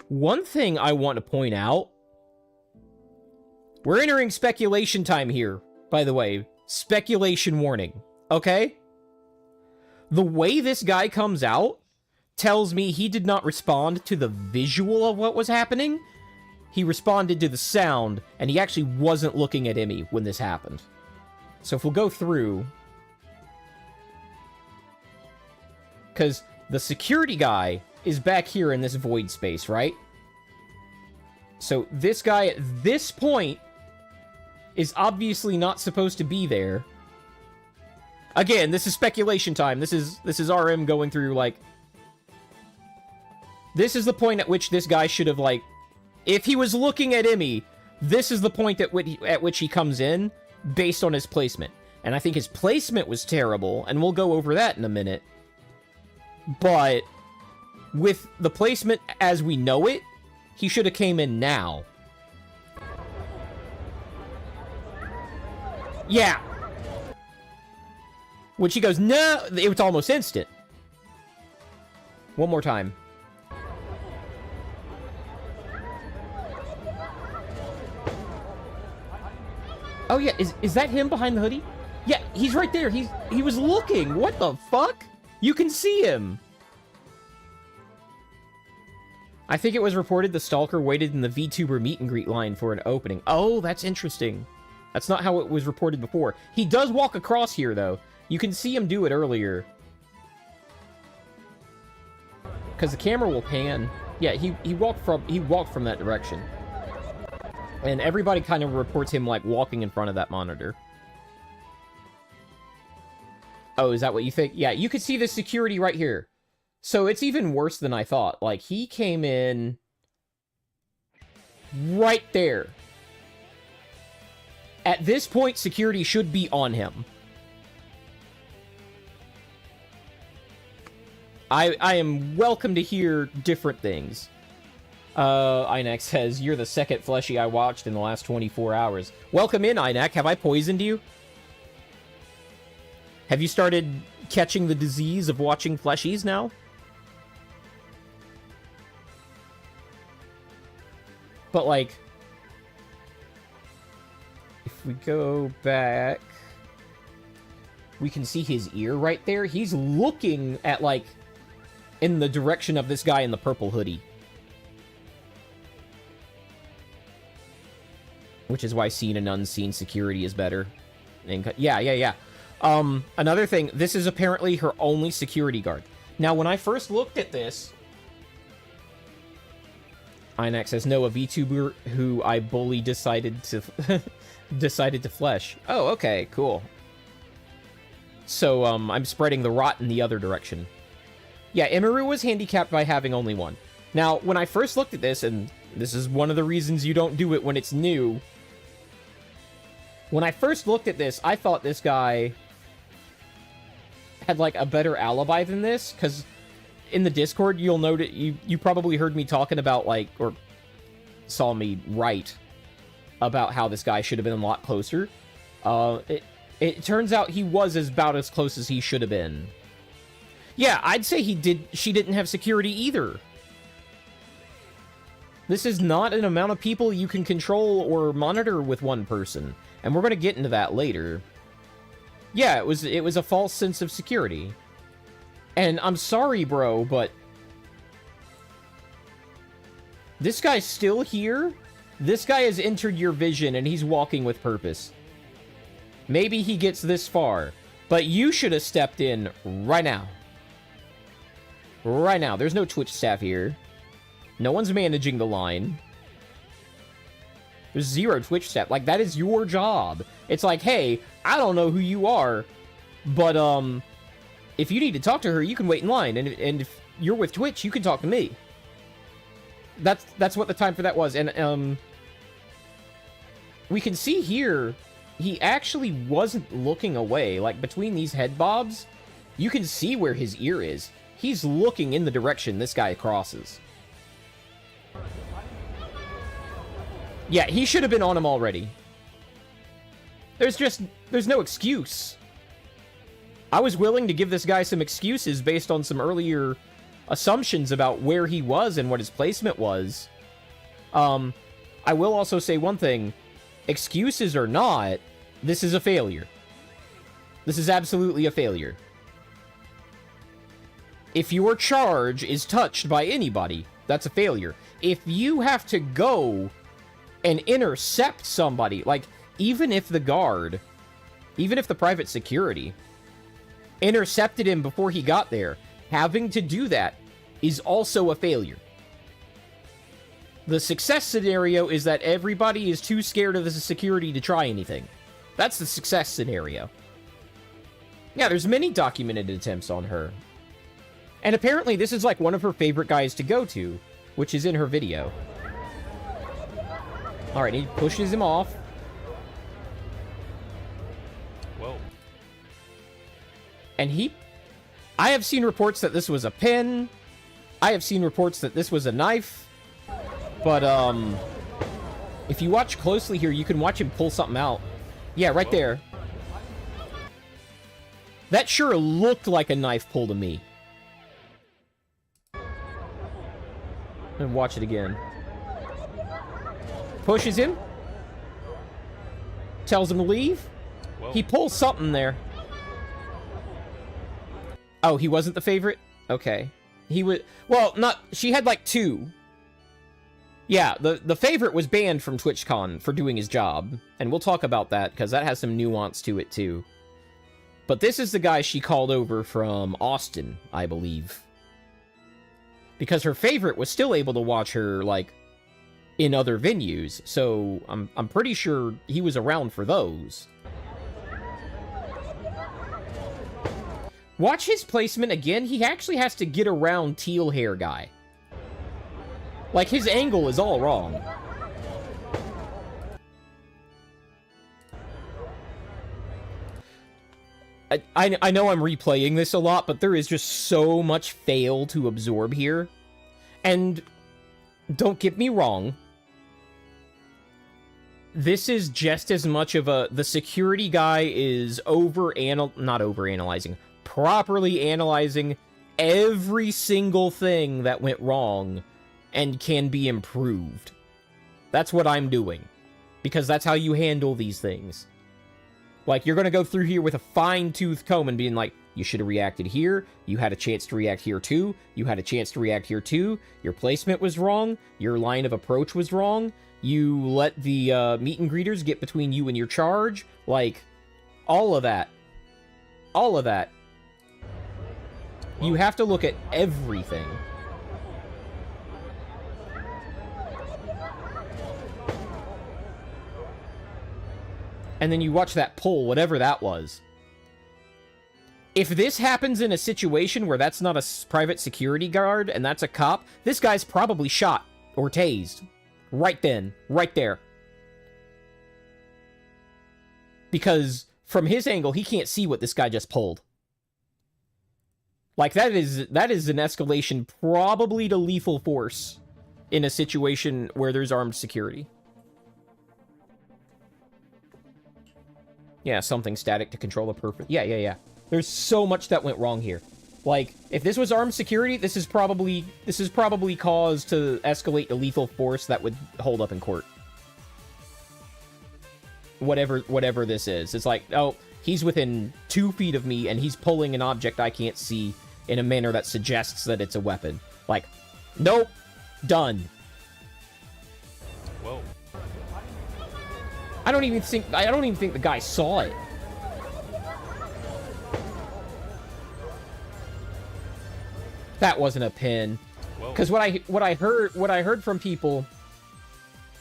[SPEAKER 1] One thing I want to point out... We're entering speculation time here, by the way. Speculation warning, okay? The way this guy comes out tells me he did not respond to the visual of what was happening. He responded to the sound, and he actually wasn't looking at Emmy when this happened. So if we'll go through... Because the security guy is back here in this void space, right? So this guy at this point is obviously not supposed to be there. Again, this is speculation time. This is RM going through, like... This is the point at which this guy should have, like... If he was looking at Emmy, this is the point at which he comes in, based on his placement. And I think his placement was terrible, and we'll go over that in a minute. But... with the placement as we know it, he should have came in now. Yeah. When she goes, no, it was almost instant. One more time. Oh yeah, is that him behind the hoodie? Yeah, he's right there. He was looking. What the fuck? You can see him. I think it was reported the Stalker waited in the VTuber meet and greet line for an opening. Oh, that's interesting. That's not how it was reported before. He does walk across here, though. You can see him do it earlier. Because the camera will pan. Yeah, he walked from that direction. And everybody kind of reports him, like, walking in front of that monitor. Oh, is that what you think? Yeah, you could see the security right here. So it's even worse than I thought. Like, he came in right there. At this point, security should be on him. I am welcome to hear different things. Inac says, you're the second fleshy I watched in the last 24 hours. Welcome in, Inac. Have I poisoned you? Have you started catching the disease of watching fleshies now? But, like, if we go back, we can see his ear right there. He's looking at, like, in the direction of this guy in the purple hoodie. Which is why seen and unseen security is better. And, yeah. Another thing, this is apparently her only security guard. Now, when I first looked at this, Inac says, no, a VTuber who I bully decided to flesh. Oh, okay, cool. So, I'm spreading the rot in the other direction. Yeah, Imiru was handicapped by having only one. Now, when I first looked at this, and this is one of the reasons you don't do it when it's new, when I first looked at this, I thought this guy had, like, a better alibi than this, because in the Discord, you'll note it, you probably heard me talking about, like, or saw me write about how this guy should have been a lot closer. It turns out he was about as close as he should have been. Yeah, I'd say she didn't have security either. This is not an amount of people you can control or monitor with one person. And we're going to get into that later. Yeah, it was a false sense of security. And I'm sorry, bro, but this guy's still here? This guy has entered your vision and he's walking with purpose. Maybe he gets this far, but you should have stepped in right now. Right now. There's no Twitch staff here. No one's managing the line. There's zero Twitch staff. Like, that is your job. It's like, hey, I don't know who you are, but, if you need to talk to her, you can wait in line. And if you're with Twitch, you can talk to me. That's what the time for that was. And, we can see here, he actually wasn't looking away. Like, between these head bobs, you can see where his ear is. He's looking in the direction this guy crosses. Yeah, he should have been on him already. There's no excuse. I was willing to give this guy some excuses based on some earlier assumptions about where he was and what his placement was. I will also say one thing. Excuses or not, this is a failure. This is absolutely a failure. If your charge is touched by anybody, that's a failure. If you have to go and intercept somebody, like, even if the guard, even if the private security intercepted him before he got there, having to do that is also a failure. The success scenario is that everybody is too scared of the security to try anything. That's the success scenario. Yeah, there's many documented attempts on her. And apparently this is like one of her favorite guys to go to, which is in her video. Alright, he pushes him off.
[SPEAKER 2] Whoa.
[SPEAKER 1] And I have seen reports that this was a pen. I have seen reports that this was a knife. But, if you watch closely here, you can watch him pull something out. Yeah, right there. That sure looked like a knife pull to me. And watch it again. Pushes him. Tells him to leave.
[SPEAKER 2] Whoa.
[SPEAKER 1] He pulls something there. Oh, he wasn't the favorite? Okay. He was... Well, not... She had, like, two. Yeah, the favorite was banned from TwitchCon for doing his job, and we'll talk about that, because that has some nuance to it, too. But this is the guy she called over from Austin, I believe. Because her favorite was still able to watch her, like, in other venues, so I'm pretty sure he was around for those. Watch his placement again. He actually has to get around teal hair guy. Like, his angle is all wrong. I know I'm replaying this a lot, but there is just so much fail to absorb here. And don't get me wrong, this is just as much of a... The security guy is not overanalyzing, properly analyzing every single thing that went wrong and can be improved. That's what I'm doing. Because that's how you handle these things. Like, you're gonna go through here with a fine-tooth comb and being like, you should have reacted here, you had a chance to react here too, you had a chance to react here too, your placement was wrong, your line of approach was wrong, you let the meet and greeters get between you and your charge, like, all of that. All of that. You have to look at everything. And then you watch that pull, whatever that was. If this happens in a situation where that's not a private security guard and that's a cop, this guy's probably shot or tased. Right then. Right there. Because from his angle, he can't see what this guy just pulled. Like, that is an escalation probably to lethal force in a situation where there's armed security. Yeah, something static to control a perfect... Yeah. There's so much that went wrong here. Like, if this was armed security, this is probably cause to escalate to lethal force that would hold up in court. Whatever this is. It's like, oh, he's within 2 feet of me, and he's pulling an object I can't see in a manner that suggests that it's a weapon. Like, nope. Done.
[SPEAKER 2] Whoa.
[SPEAKER 1] I don't even think the guy saw it. That wasn't a pin. Because what I heard from people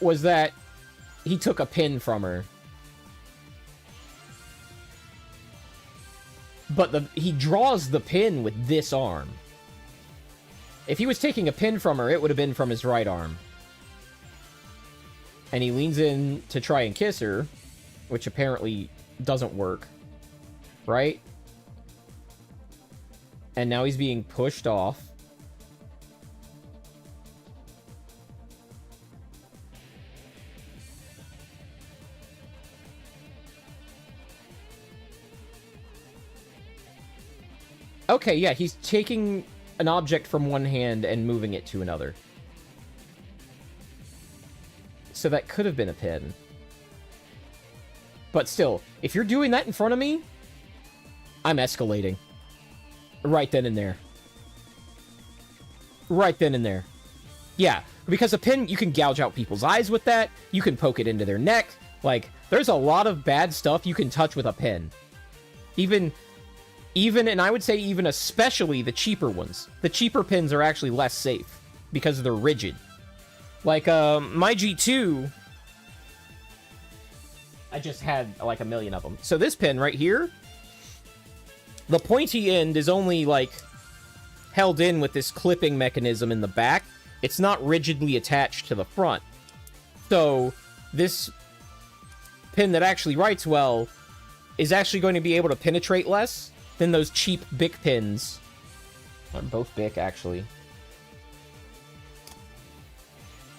[SPEAKER 1] was that he took a pin from her. But he draws the pin with this arm. If he was taking a pin from her, it would have been from his right arm. And he leans in to try and kiss her, which apparently doesn't work. Right? And now he's being pushed off. Okay, yeah, he's taking an object from one hand and moving it to another. So that could have been a pin. But still, if you're doing that in front of me, I'm escalating. Right then and there. Right then and there. Yeah, because a pin, you can gouge out people's eyes with that. You can poke it into their neck. Like, there's a lot of bad stuff you can touch with a pin. Even, and I would say even especially the cheaper ones. The cheaper pins are actually less safe because they're rigid. Like, my G2, I just had, like, a million of them. So this pin right here, the pointy end is only, like, held in with this clipping mechanism in the back. It's not rigidly attached to the front. So, this pin that actually writes well is actually going to be able to penetrate less than those cheap Bic pins. Both Bic, actually.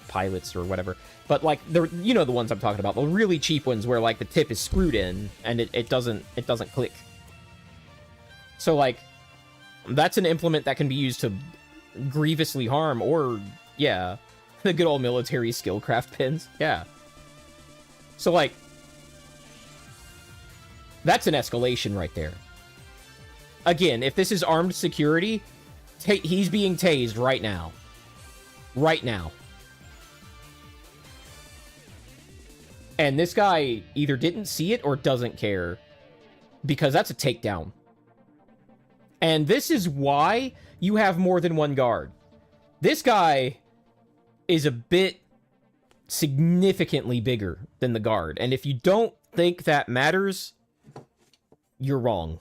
[SPEAKER 1] Pilots or whatever. But, like, you know the ones I'm talking about. The really cheap ones where, like, the tip is screwed in and it doesn't click. So, like, that's an implement that can be used to grievously harm, or, yeah, the good old military skillcraft pins. Yeah. So, like, that's an escalation right there. Again, if this is armed security, he's being tased right now. Right now. And this guy either didn't see it or doesn't care, because that's a takedown. And this is why you have more than one guard. This guy is a bit significantly bigger than the guard. And if you don't think that matters, you're wrong.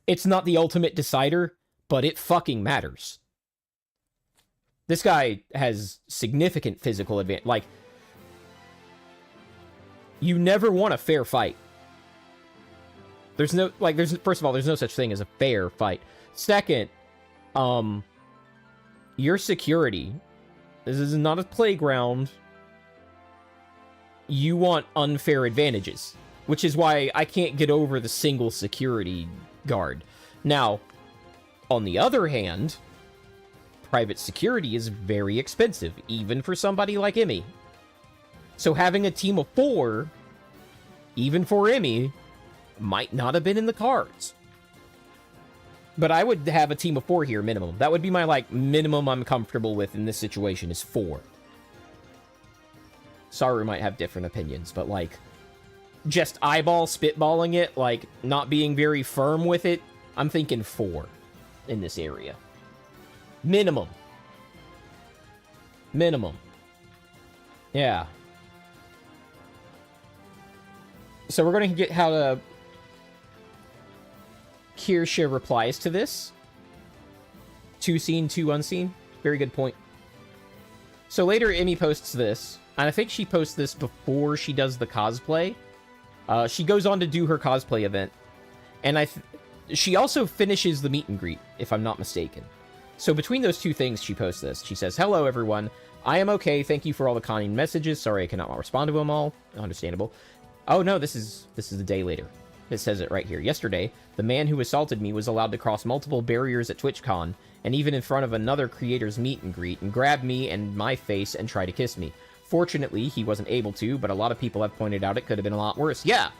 [SPEAKER 1] It's not the ultimate decider, but it fucking matters. This guy has significant physical advantage. Like, you never want a fair fight. There's no, like, first of all, there's no such thing as a fair fight. Second, your security, this is not a playground. You want unfair advantages, which is why I can't get over the single security guard. Now, on the other hand, private security is very expensive, even for somebody like Emmy. So having a team of 4, even for Emmy, might not have been in the cards. But I would have a team of 4 here, minimum. That would be my, like, minimum I'm comfortable with in this situation is 4. Saru might have different opinions, but, like, just spitballing it, like, not being very firm with it, I'm thinking 4 in this area. Minimum. Minimum. Yeah. So we're going to get how to... Kirsche replies to this. 2 seen, 2 unseen. Very good point. So later, Emmy posts this, and I think she posts this before she does the cosplay. She goes on to do her cosplay event, and she also finishes the meet and greet, if I'm not mistaken. So between those two things, she posts this. She says, "Hello, everyone. I am okay. Thank you for all the kind messages. Sorry I cannot respond to them all. Understandable." Oh no, this is the day later. It says it right here. "Yesterday, the man who assaulted me was allowed to cross multiple barriers at TwitchCon, and even in front of another creator's meet and greet, and grab me and my face and try to kiss me. Fortunately, he wasn't able to, but a lot of people have pointed out it could have been a lot worse." Yeah!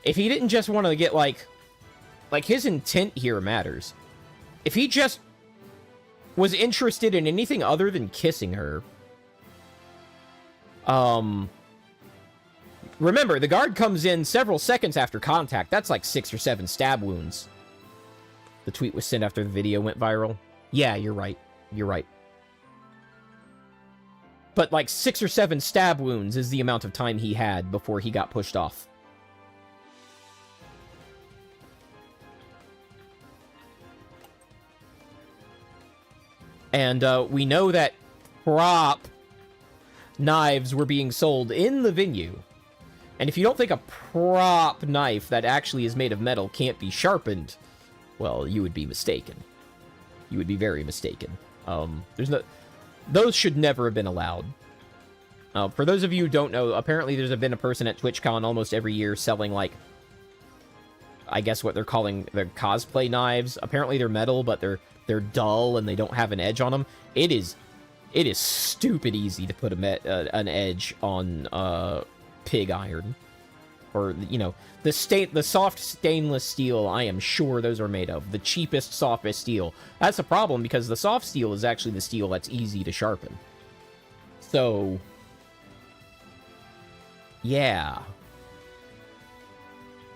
[SPEAKER 1] If he didn't just want to get, like, his intent here matters. If he just was interested in anything other than kissing her... Remember, the guard comes in several seconds after contact. That's like 6 or 7 stab wounds. The tweet was sent after the video went viral. Yeah, you're right. You're right. But like 6 or 7 stab wounds is the amount of time he had before he got pushed off. And we know that prop knives were being sold in the venue. And if you don't think a prop knife that actually is made of metal can't be sharpened, well, you would be mistaken. You would be very mistaken. Those should never have been allowed. For those of you who don't know, apparently there's been a person at TwitchCon almost every year selling, like, I guess what they're calling their cosplay knives. Apparently they're metal, but they're dull and they don't have an edge on them. It is stupid easy to put an edge on pig iron, or, you know, the soft stainless steel. I am sure those are made of the cheapest, softest steel. That's a problem because the soft steel is actually the steel that's easy to sharpen. So, yeah.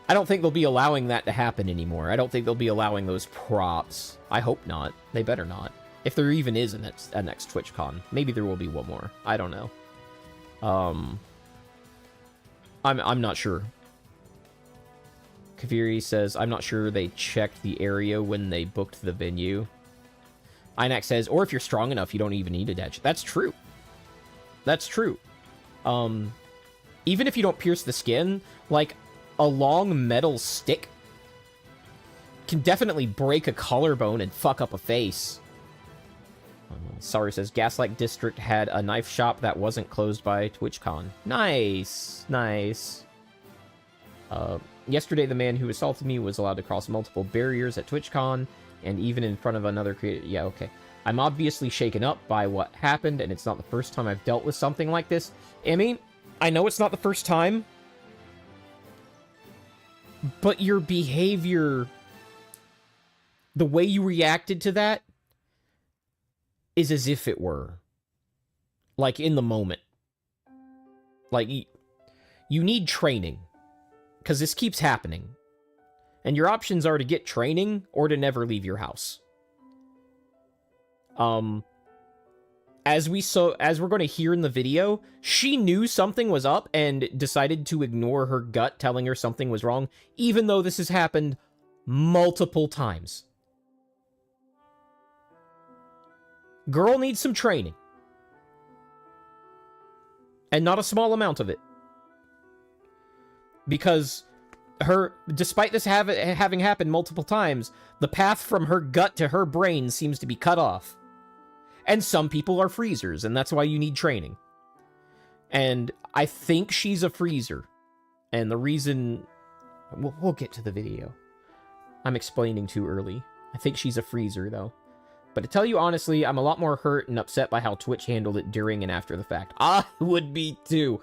[SPEAKER 1] I don't think they'll be allowing that to happen anymore. I don't think they'll be allowing those props. I hope not. They better not. If there even is a next TwitchCon. Maybe there will be one more. I don't know. I'm not sure. Kaviri says, "I'm not sure they checked the area when they booked the venue." Inax says, "Or if you're strong enough, you don't even need a edge." That's true. That's true. Even if you don't pierce the skin, like, a long metal stick can definitely break a collarbone and fuck up a face. Sorry says, "Gaslight District had a knife shop that wasn't closed by TwitchCon." Nice. Nice. "Yesterday, the man who assaulted me was allowed to cross multiple barriers at TwitchCon, and even in front of another creator." Yeah, okay. "I'm obviously shaken up by what happened, and it's not the first time I've dealt with something like this." Emmy, I know it's not the first time, but your behavior, the way you reacted to that, is as if it were. Like, in the moment. Like, you need training. Because this keeps happening. And your options are to get training or to never leave your house. As we're going to hear in the video, she knew something was up and decided to ignore her gut telling her something was wrong, even though this has happened multiple times. Girl needs some training. And not a small amount of it. Because despite this having happened multiple times, the path from her gut to her brain seems to be cut off. And some people are freezers, and that's why you need training. And I think she's a freezer. And the reason... We'll get to the video. I'm explaining too early. I think she's a freezer, though. But to tell you honestly, I'm a lot more hurt and upset by how Twitch handled it during and after the fact. I would be too.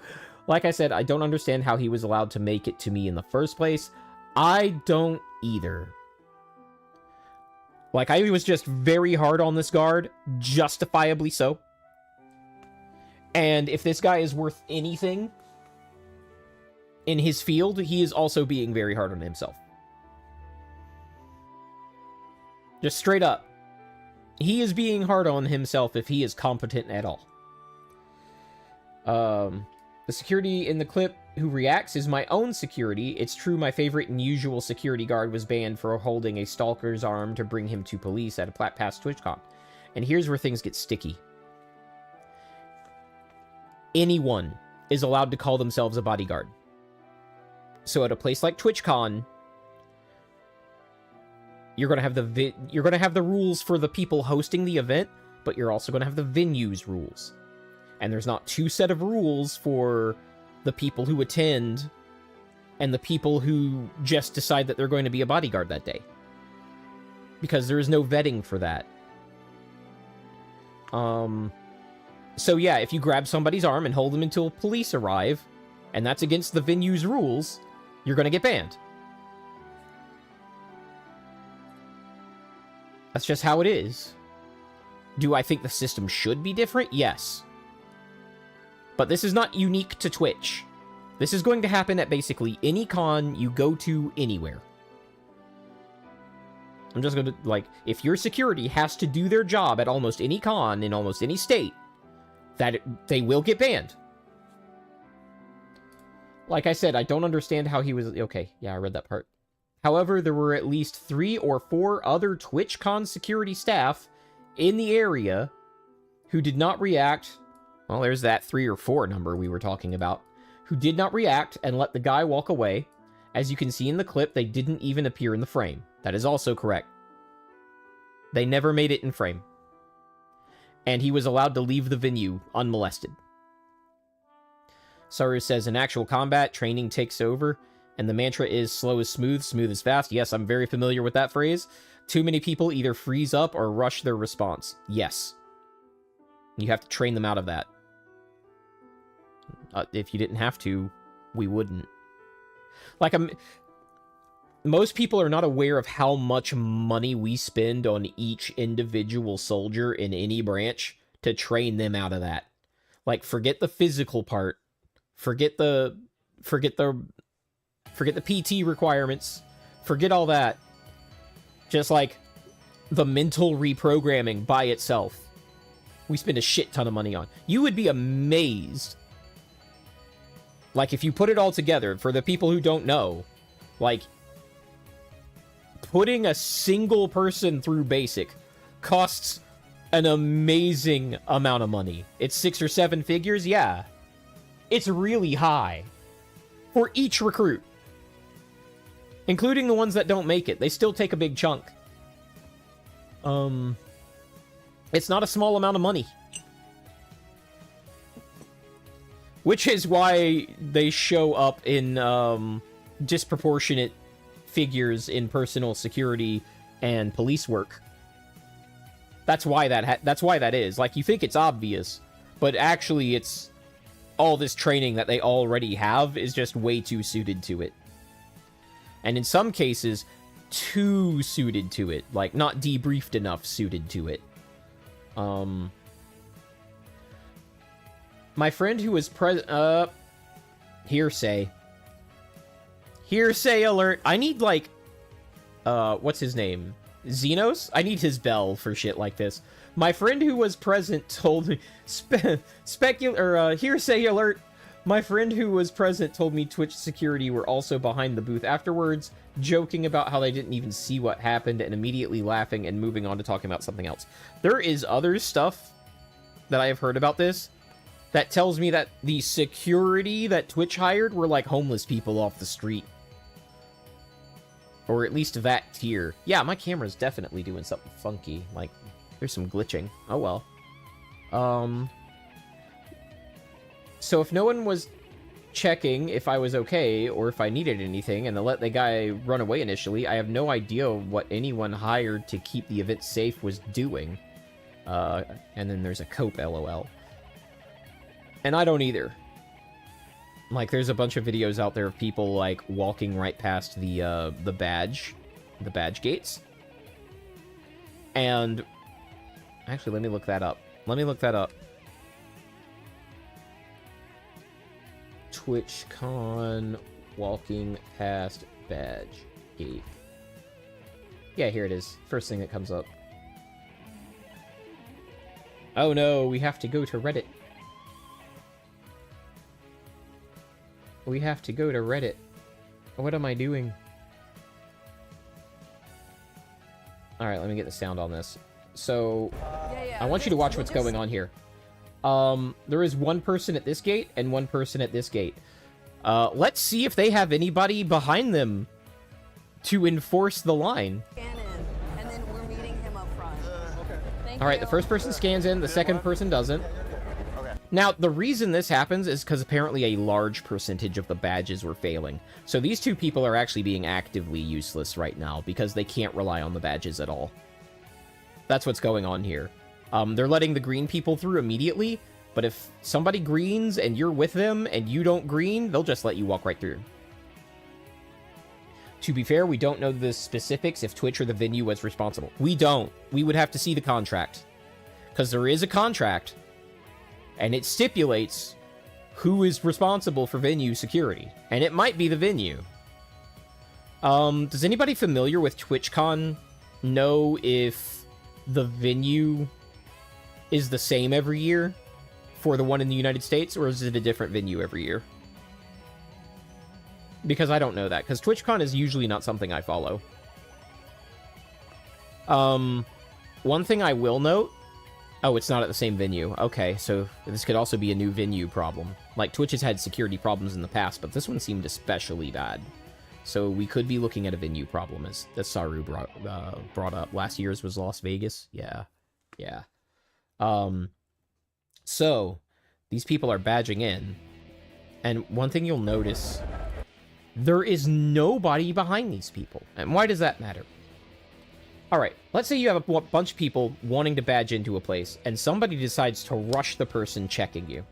[SPEAKER 1] Like I said, I don't understand how he was allowed to make it to me in the first place. I don't either. Like, I was just very hard on this guard, justifiably so. And if this guy is worth anything in his field, he is also being very hard on himself. Just straight up. He is being hard on himself if he is competent at all. The security in the clip who reacts is my own security. It's true my favorite and usual security guard was banned for holding a stalker's arm to bring him to police at a past TwitchCon. And here's where things get sticky. Anyone is allowed to call themselves a bodyguard. So at a place like TwitchCon, you're going to have the rules for the people hosting the event, but you're also going to have the venue's rules. And there's not two set of rules for the people who attend and the people who just decide that they're going to be a bodyguard that day. Because there is no vetting for that. So yeah, if you grab somebody's arm and hold them until police arrive, and that's against the venue's rules, you're going to get banned. That's just how it is. Do I think the system should be different? Yes. But this is not unique to Twitch. This is going to happen at basically any con you go to anywhere. I'm just going to, like, if your security has to do their job at almost any con in almost any state, they will get banned. Like I said, I don't understand how he was... Okay, yeah, I read that part. However, there were at least 3 or 4 other TwitchCon security staff in the area who did not react... Well, there's that 3 or 4 number we were talking about. Who did not react and let the guy walk away. As you can see in the clip, they didn't even appear in the frame. That is also correct. They never made it in frame. And he was allowed to leave the venue unmolested. Saru says, in actual combat, training takes over, and the mantra is slow is smooth, smooth is fast. Yes, I'm very familiar with that phrase. Too many people either freeze up or rush their response. Yes. You have to train them out of that. If you didn't have to, we wouldn't. Like, most people are not aware of how much money we spend on each individual soldier in any branch to train them out of that. Like, forget the physical part. Forget the PT requirements. Forget all that. Just like the mental reprogramming by itself. We spend a shit ton of money on. You would be amazed. Like, if you put it all together, for the people who don't know, like, putting a single person through basic costs an amazing amount of money. It's 6 or 7 figures, yeah. It's really high. For each recruit. Including the ones that don't make it. They still take a big chunk. It's not a small amount of money. Which is why they show up in disproportionate figures in personal security and police work. That's why that is. Like, you think it's obvious, but actually it's all this training that they already have is just way too suited to it. And in some cases, too suited to it. Like, not debriefed enough suited to it. My friend who was Hearsay. Hearsay alert. I need, like, what's his name? Xenos? I need his bell for shit like this. My friend who was present told me... hearsay alert. My friend who was present told me Twitch security were also behind the booth afterwards, joking about how they didn't even see what happened and immediately laughing and moving on to talking about something else. There is other stuff that I have heard about this that tells me that the security that Twitch hired were like homeless people off the street. Or at least that tier. Yeah, my camera's definitely doing something funky. Like, there's some glitching. Oh well. So if no one was checking if I was okay or if I needed anything and they let the guy run away initially, I have no idea what anyone hired to keep the event safe was doing. And then there's a cope, lol. And I don't either. Like, there's a bunch of videos out there of people, like, walking right past the badge gates. And, actually, let me look that up. TwitchCon walking past badge gate. Yeah, here it is. First thing that comes up. Oh no, we have to go to Reddit. We have to go to Reddit. What am I doing? Alright, let me get the sound on this. So, I want you to watch what's going on here. There is one person at this gate and one person at this gate. Let's see if they have anybody behind them to enforce the line.
[SPEAKER 2] And then we're meeting him up front.
[SPEAKER 1] Alright, the first person scans in, the second person doesn't. Now, the reason this happens is because apparently a large percentage of the badges were failing. So these two people are actually being actively useless right now because they can't rely on the badges at all. That's what's going on here. They're letting the green people through immediately, but if somebody greens and you're with them and you don't green, they'll just let you walk right through. To be fair, we don't know the specifics if Twitch or the venue was responsible. We don't. We would have to see the contract. Because there is a contract, and it stipulates who is responsible for venue security. And it might be the venue. Does anybody familiar with TwitchCon know if the venue is the same every year for the one in the United States, or is it a different venue every year? Because I don't know that, because TwitchCon is usually not something I follow. One thing I will note... Oh, it's not at the same venue. Okay, so this could also be a new venue problem. Like, Twitch has had security problems in the past, but this one seemed especially bad. So we could be looking at a venue problem, as Saru brought up. Last year's was Las Vegas. Yeah. So, these people are badging in. And one thing you'll notice... There is nobody behind these people. And why does that matter? Alright, let's say you have a bunch of people wanting to badge into a place, and somebody decides to rush the person checking you.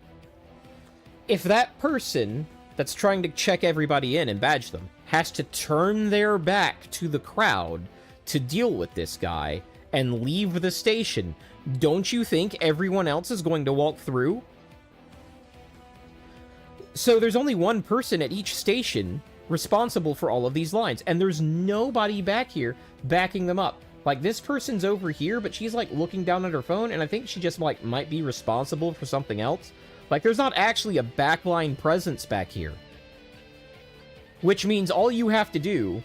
[SPEAKER 1] If that person that's trying to check everybody in and badge them has to turn their back to the crowd to deal with this guy and leave the station, don't you think everyone else is going to walk through? So there's only one person at each station responsible for all of these lines, and there's nobody back here backing them up. Like, this person's over here, but she's, like, looking down at her phone, and I think she just, like, might be responsible for something else. Like, there's not actually a backline presence back here. Which means all you have to do...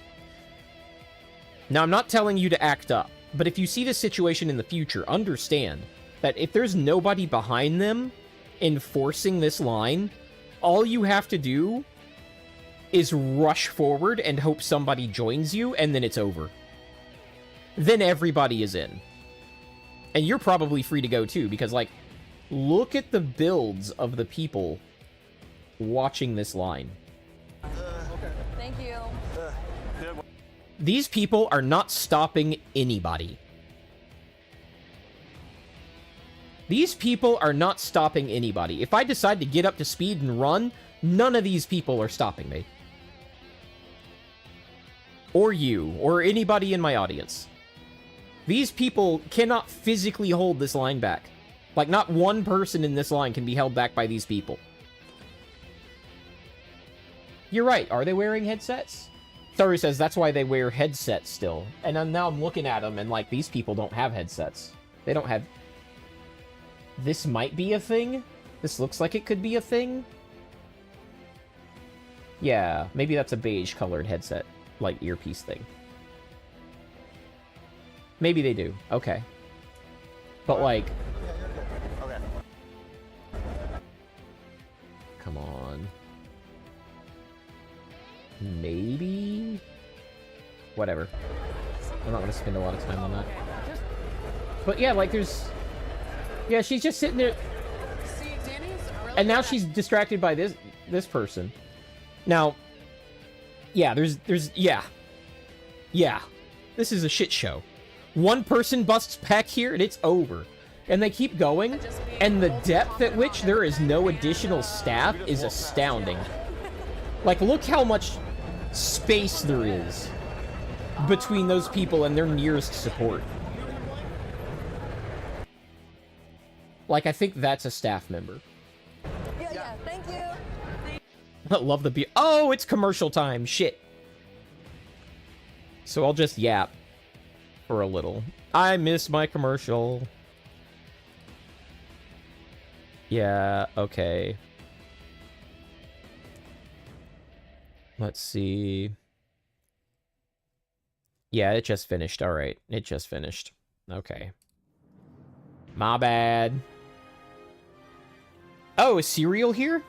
[SPEAKER 1] Now, I'm not telling you to act up, but if you see this situation in the future, understand that if there's nobody behind them enforcing this line, all you have to do is rush forward and hope somebody joins you, and then it's over. Then everybody is in. And you're probably free to go too, because, like, look at the builds of the people watching this line.
[SPEAKER 2] Okay. Thank you.
[SPEAKER 1] These people are not stopping anybody. These people are not stopping anybody. If I decide to get up to speed and run, none of these people are stopping me. Or you, or anybody in my audience. These people cannot physically hold this line back. Like, not one person in this line can be held back by these people. You're right. Are they wearing headsets? Thoru says that's why they wear headsets still. And then now I'm looking at them and like these people don't have headsets. They don't have... This might be a thing. This looks like it could be a thing. Yeah, maybe that's a beige colored headset, like earpiece thing. Maybe they do. Okay. But like...
[SPEAKER 3] Okay.
[SPEAKER 1] Come on. Maybe? Whatever. I'm not going to spend a lot of time on that. But yeah, like there's... Yeah, she's just sitting there. And now she's distracted by this person. Now, yeah, yeah. Yeah. This is a shit show. One person busts back here and it's over. And they keep going, and the depth at which there is no additional staff is astounding. Like, look how much space there is between those people and their nearest support. Like, I think that's a staff member.
[SPEAKER 2] Yeah, thank you.
[SPEAKER 1] I love the beer. Oh, it's commercial time. Shit. So I'll just yap for a little. I miss my commercial. Yeah, okay. Let's see. Yeah, it just finished. All right. It just finished. Okay. My bad. Oh, is Cereal here?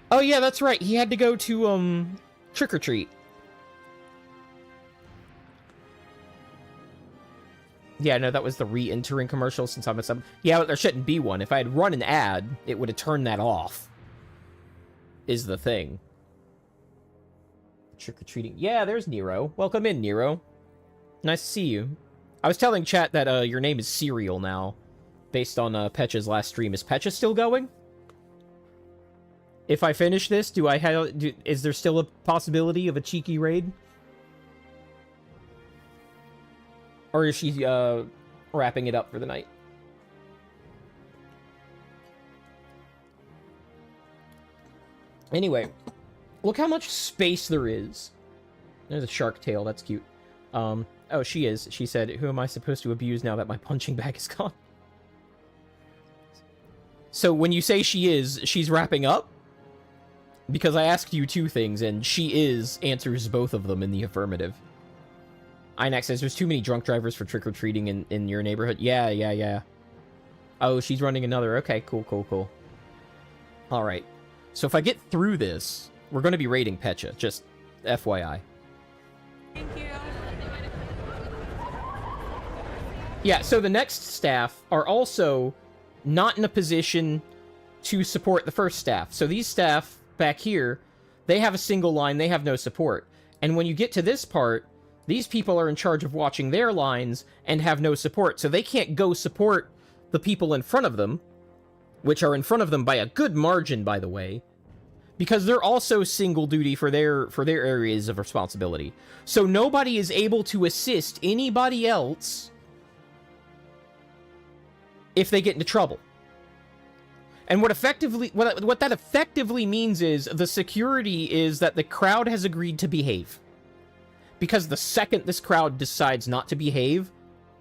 [SPEAKER 1] Oh, yeah, that's right. He had to go to, Trick or Treat. Yeah, no, that was the re-entering commercial since I'm a sub. Yeah, there shouldn't be one. If I had run an ad, it would have turned that off. Is the thing. Trick-or-treating. Yeah, there's Nero. Welcome in, Nero. Nice to see you. I was telling chat that your name is Cereal now, based on Pecha's last stream. Is Pecha still going? If I finish this, is there still a possibility of a cheeky raid? Or is she wrapping it up for the night? Anyway, look how much space there is. There's a shark tail. That's cute. Oh, she is. She said, "Who am I supposed to abuse now that my punching bag is gone?" So when you say she is, she's wrapping up? Because I asked you two things, and she is answers both of them in the affirmative. Inax says, there's too many drunk drivers for trick-or-treating in your neighborhood. Yeah. Oh, she's running another. Okay, cool. Alright. So if I get through this, we're going to be raiding Pecha. Just FYI.
[SPEAKER 2] Thank you.
[SPEAKER 1] Yeah, so the next staff are also not in a position to support the first staff. So these staff back here, they have a single line. They have no support. And when you get to this part, these people are in charge of watching their lines and have no support. So they can't go support the people in front of them, which are in front of them by a good margin, by the way, because they're also single duty for their areas of responsibility. So nobody is able to assist anybody else if they get into trouble. And what that effectively means is the security is that the crowd has agreed to behave. Because the second this crowd decides not to behave,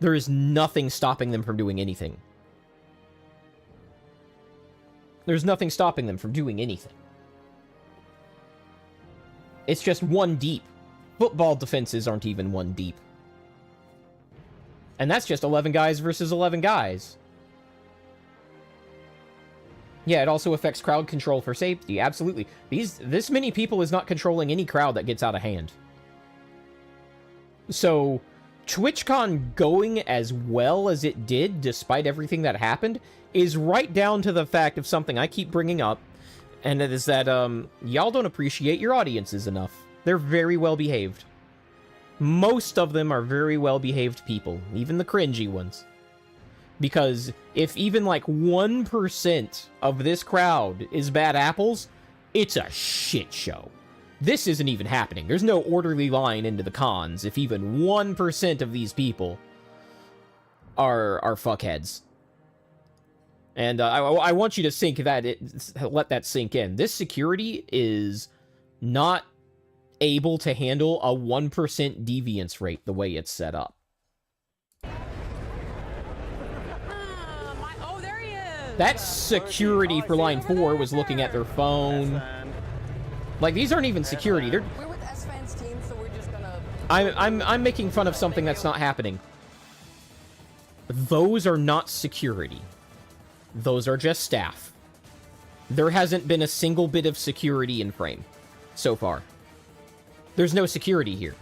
[SPEAKER 1] there is nothing stopping them from doing anything. There's nothing stopping them from doing anything. It's just one deep. Football defenses aren't even one deep. And that's just 11 guys versus 11 guys. Yeah, it also affects crowd control for safety. Absolutely. This many people is not controlling any crowd that gets out of hand. So, TwitchCon going as well as it did, despite everything that happened, is right down to the fact of something I keep bringing up, and it is that, y'all don't appreciate your audiences enough. They're very well behaved. Most of them are very well behaved people, even the cringy ones. Because if even like 1% of this crowd is bad apples, it's a shit show. This isn't even happening. There's no orderly line into the cons if even 1% of these people are fuckheads. And I want you to let that sink in. This security is not able to handle a 1% deviance rate the way it's set up.
[SPEAKER 2] Oh, there he is.
[SPEAKER 1] That security for line 4 was looking at their phone. Like, these aren't even security. They're...
[SPEAKER 2] We're with S-Fan's team, so we're just gonna...
[SPEAKER 1] I'm making fun of something that's not happening. Those are not security. Those are just staff. There hasn't been a single bit of security in frame so far. There's no security here.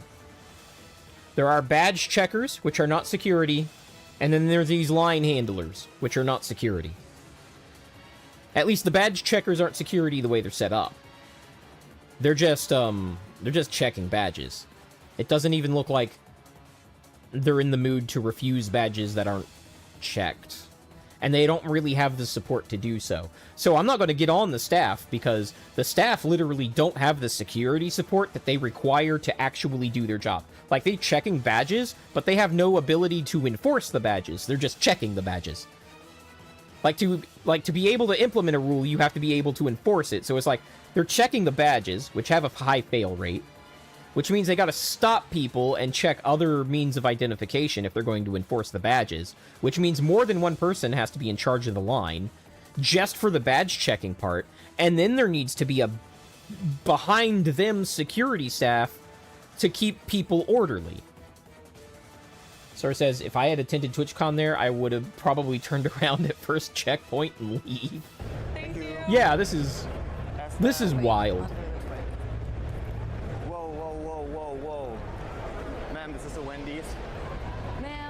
[SPEAKER 1] There are badge checkers, which are not security, and then there's these line handlers, which are not security. At least the badge checkers aren't security the way they're set up. They're just checking badges. It doesn't even look like they're in the mood to refuse badges that aren't checked. And they don't really have the support to do so. So I'm not going to get on the staff, because the staff literally don't have the security support that they require to actually do their job. Like, they're checking badges, but they have no ability to enforce the badges. They're just checking the badges. Like, to be able to implement a rule, you have to be able to enforce it. So it's like, they're checking the badges, which have a high fail rate, which means they gotta stop people and check other means of identification if they're going to enforce the badges, which means more than one person has to be in charge of the line, just for the badge checking part, and then there needs to be a behind them security staff to keep people orderly. Sora says, if I had attended TwitchCon there, I would have probably turned around at first checkpoint and leave.
[SPEAKER 2] Thank you.
[SPEAKER 1] Yeah, this is wild.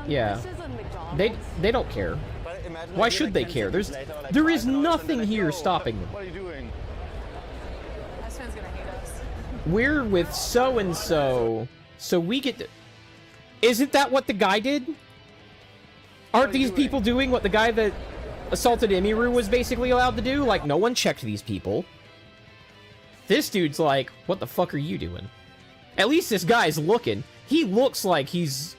[SPEAKER 1] Yeah,
[SPEAKER 2] This isn't McDonald's.
[SPEAKER 1] they don't care. Why should they care? There is nothing here stopping them.
[SPEAKER 3] What are you doing?
[SPEAKER 2] S-Fan's gonna hate us.
[SPEAKER 1] We're with so-and-so, so we get to... Isn't that what the guy did? Aren't these people doing what the guy that assaulted Emiru was basically allowed to do? Like, no one checked these people. This dude's like, what the fuck are you doing? At least this guy's looking. He looks like he's...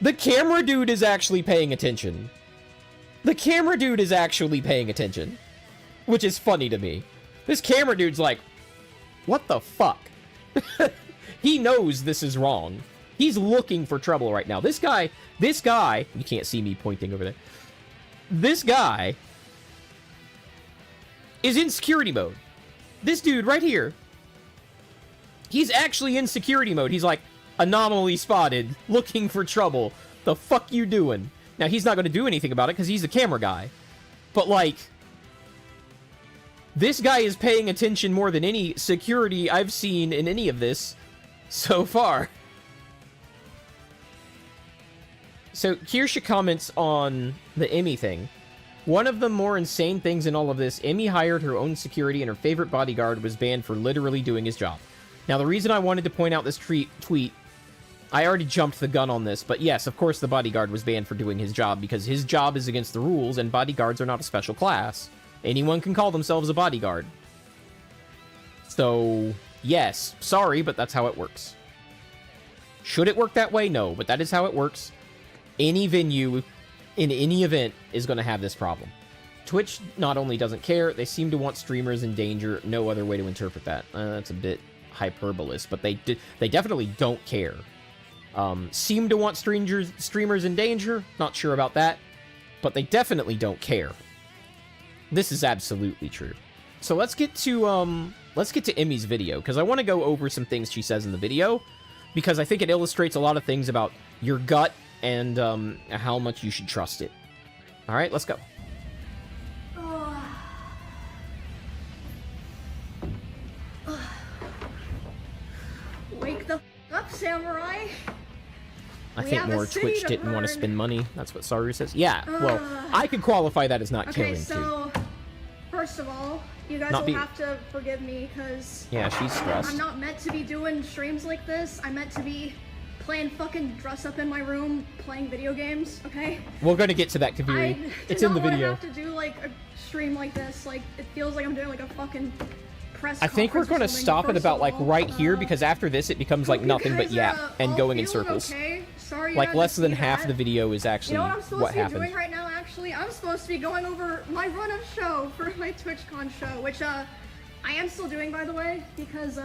[SPEAKER 1] The camera dude is actually paying attention. The camera dude is actually paying attention. Which is funny to me. This camera dude's like, what the fuck? He knows this is wrong. He's looking for trouble right now. This guy, you can't see me pointing over there. This guy is in security mode. This dude right here, he's actually in security mode. He's like, anomaly spotted, looking for trouble. The fuck you doing? Now, he's not going to do anything about it because he's the camera guy. But, like, this guy is paying attention more than any security I've seen in any of this so far. So, Kirsha comments on the Emmy thing. One of the more insane things in all of this, Emmy hired her own security and her favorite bodyguard was banned for literally doing his job. Now, the reason I wanted to point out this tweet, I already jumped the gun on this, but yes, of course the bodyguard was banned for doing his job because his job is against the rules and bodyguards are not a special class. Anyone can call themselves a bodyguard. So, yes, sorry, but that's how it works. Should it work that way? No, but that is how it works. Any venue in any event is going to have this problem. Twitch not only doesn't care, they seem to want streamers in danger. No other way to interpret that. That's a bit hyperbolous, but they definitely don't care. Seem to want streamers in danger. Not sure about that, but they definitely don't care. This is absolutely true. So let's get to Emmy's video because I want to go over some things she says in the video because I think it illustrates a lot of things about your gut and how much you should trust it. All right, let's go.
[SPEAKER 4] Wake the f up, samurai!
[SPEAKER 1] I think more Twitch didn't want to spend money. That's what Saru says. Yeah, well, I could qualify that as not caring too.
[SPEAKER 4] Okay, so, first of all, you guys will have to forgive me, because...
[SPEAKER 1] Yeah, she's stressed.
[SPEAKER 4] I'm not meant to be doing streams like this. I'm meant to be playing fucking dress up in my room, playing video games, okay?
[SPEAKER 1] We're gonna get to that, Kaviri. It's in the video.
[SPEAKER 4] I have to do, like, a stream like this. Like, it feels like I'm doing, like, a fucking press
[SPEAKER 1] I think we're gonna stop it about, like, right here, because after this, it becomes, like, nothing but yap and going in circles.
[SPEAKER 4] Okay. Sorry,
[SPEAKER 1] like, less than half the video is actually what happened.
[SPEAKER 4] Doing right now, actually, actually. I'm supposed to be going over my run-up show for my TwitchCon show, which, I am still doing, by the way, because,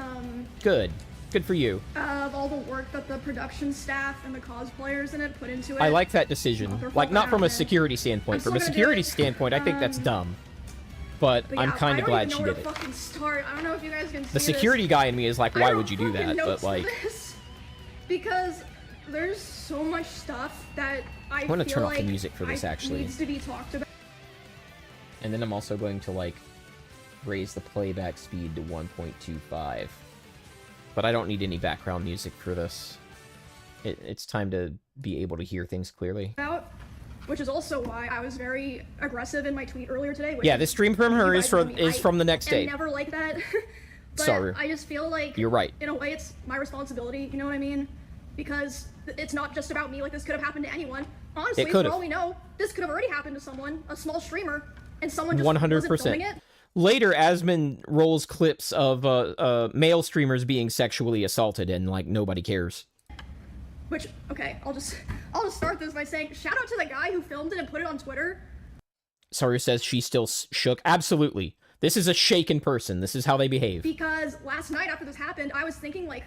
[SPEAKER 1] Good. Good for you.
[SPEAKER 4] of all the work that the production staff and the cosplayers in it put into it.
[SPEAKER 1] I like that decision. Like, not from a security standpoint.
[SPEAKER 4] I'm
[SPEAKER 1] From a
[SPEAKER 4] still gonna do
[SPEAKER 1] security
[SPEAKER 4] it.
[SPEAKER 1] standpoint, I think that's dumb. But
[SPEAKER 4] But
[SPEAKER 1] I'm
[SPEAKER 4] yeah,
[SPEAKER 1] kind of glad she did
[SPEAKER 4] I don't
[SPEAKER 1] it.
[SPEAKER 4] even know where to fucking start. I don't know if you guys can see
[SPEAKER 1] The security guy in me is like,
[SPEAKER 4] I
[SPEAKER 1] why
[SPEAKER 4] wrote
[SPEAKER 1] would you do
[SPEAKER 4] fucking
[SPEAKER 1] that?
[SPEAKER 4] notes
[SPEAKER 1] But, like...
[SPEAKER 4] for this because there's so much stuff that I
[SPEAKER 1] want to
[SPEAKER 4] feel
[SPEAKER 1] turn off
[SPEAKER 4] like
[SPEAKER 1] the music for this, actually.
[SPEAKER 4] needs to be talked about.
[SPEAKER 1] And then I'm also going to, like, raise the playback speed to 1.25. But I don't need any background music for this. It's time to be able to hear things clearly.
[SPEAKER 4] Which is also why I was very aggressive in my tweet earlier today. Which
[SPEAKER 1] Yeah, this stream from her is from the next day.
[SPEAKER 4] I never like that. But
[SPEAKER 1] Sorry.
[SPEAKER 4] I just feel like
[SPEAKER 1] You're right.
[SPEAKER 4] in a way it's my responsibility, you know what I mean? Because it's not just about me, like this could have happened to anyone. Honestly, for all we know, this could have already happened to someone, a small streamer, and someone just
[SPEAKER 1] 100%.
[SPEAKER 4] wasn't filming it.
[SPEAKER 1] Later, Asmon rolls clips of male streamers being sexually assaulted, and like nobody cares.
[SPEAKER 4] Which, okay, I'll just start this by saying shout out to the guy who filmed it and put it on Twitter.
[SPEAKER 1] Saru says she's still shook. Absolutely. This is a shaken person. This is how they behave.
[SPEAKER 4] Because last night after this happened, I was thinking like,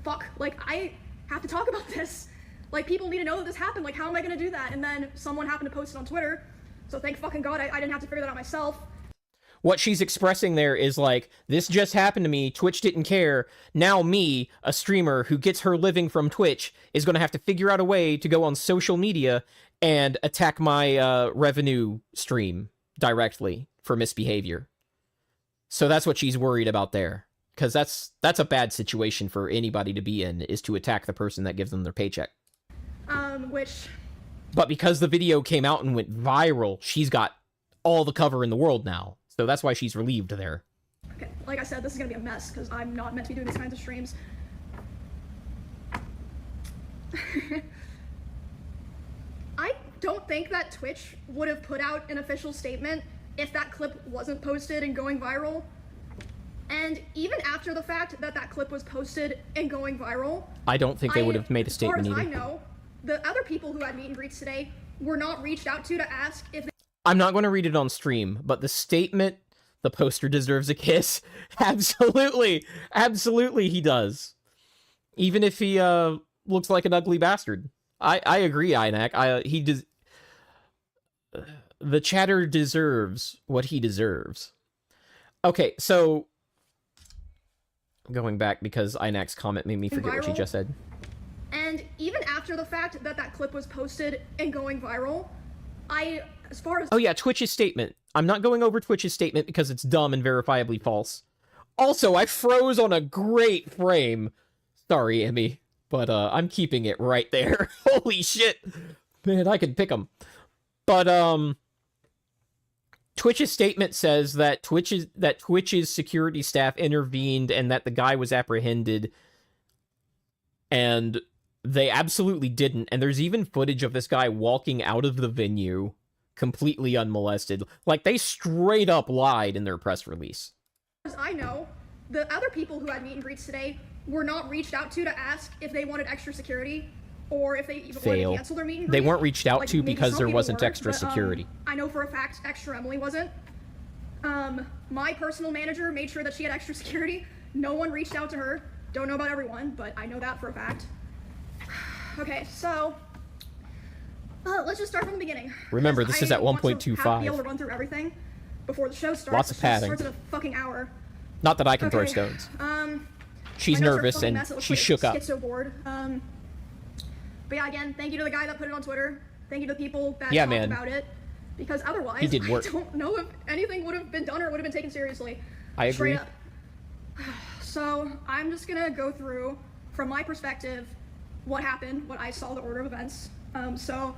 [SPEAKER 4] fuck, like I have to talk about this. Like people need to know that this happened. Like how am I gonna do that? And then someone happened to post it on Twitter. So thank fucking God I didn't have to figure that out myself.
[SPEAKER 1] What she's expressing there is like, this just happened to me, Twitch didn't care, now me, a streamer who gets her living from Twitch, is going to have to figure out a way to go on social media and attack my revenue stream directly for misbehavior. So that's what she's worried about there. Because that's a bad situation for anybody to be in, is to attack the person that gives them their paycheck. But because the video came out and went viral, she's got all the cover in the world now. So that's why she's relieved there.
[SPEAKER 4] Okay, like I said, this is gonna be a mess because I'm not meant to be doing these kinds of streams. I don't think that Twitch would have put out an official statement if that clip wasn't posted and going viral. And even after the fact that that clip was posted and going viral,
[SPEAKER 1] I don't think they would have made a statement
[SPEAKER 4] either. As far
[SPEAKER 1] either.
[SPEAKER 4] as I know, the other people who had meet and greets today were not reached out to ask if they
[SPEAKER 1] I'm not going to read it on stream, but the statement, the poster deserves a kiss, absolutely, absolutely he does. Even if he looks like an ugly bastard. I agree, Inak. He does. The chatter deserves what he deserves. Okay, so going back because Inak's comment made me forget what she just said.
[SPEAKER 4] And even after the fact that that clip was posted and going viral, as far as...
[SPEAKER 1] Oh yeah, Twitch's statement. I'm not going over Twitch's statement because it's dumb and verifiably false. Also, I froze on a great frame. Sorry, Emmy, but I'm keeping it right there. Holy shit. Man, I can pick them. But Twitch's statement says that Twitch's security staff intervened and that the guy was apprehended, and they absolutely didn't. And there's even footage of this guy walking out of the venue completely unmolested. Like, they straight up lied in their press release.
[SPEAKER 4] As I know, the other people who had meet and greets today were not reached out to ask if they wanted extra security or if they even wanted to cancel their meet and greet.
[SPEAKER 1] They weren't reached out
[SPEAKER 4] Like,
[SPEAKER 1] to
[SPEAKER 4] maybe
[SPEAKER 1] because
[SPEAKER 4] some
[SPEAKER 1] there
[SPEAKER 4] people
[SPEAKER 1] wasn't
[SPEAKER 4] were,
[SPEAKER 1] extra
[SPEAKER 4] but,
[SPEAKER 1] security.
[SPEAKER 4] I know for a fact Extra Emily wasn't. My personal manager made sure that she had extra security. No one reached out to her. Don't know about everyone, but I know that for a fact. Okay, so let's just start from the beginning.
[SPEAKER 1] Remember, this is at 1.25.
[SPEAKER 4] Be able to run through everything before the show starts.
[SPEAKER 1] Lots of padding.
[SPEAKER 4] It starts in a fucking hour.
[SPEAKER 1] Not that I can throw stones. She's nervous and she's shook up.
[SPEAKER 4] Get so bored. But yeah, again, thank you to the guy that put it on Twitter. Thank you to the people that talked about it. Because otherwise,
[SPEAKER 1] he did work.
[SPEAKER 4] I don't know if anything would have been done or would have been taken seriously.
[SPEAKER 1] I agree.
[SPEAKER 4] Straight up. So I'm just gonna go through, from my perspective, what happened, what I saw, the order of events. So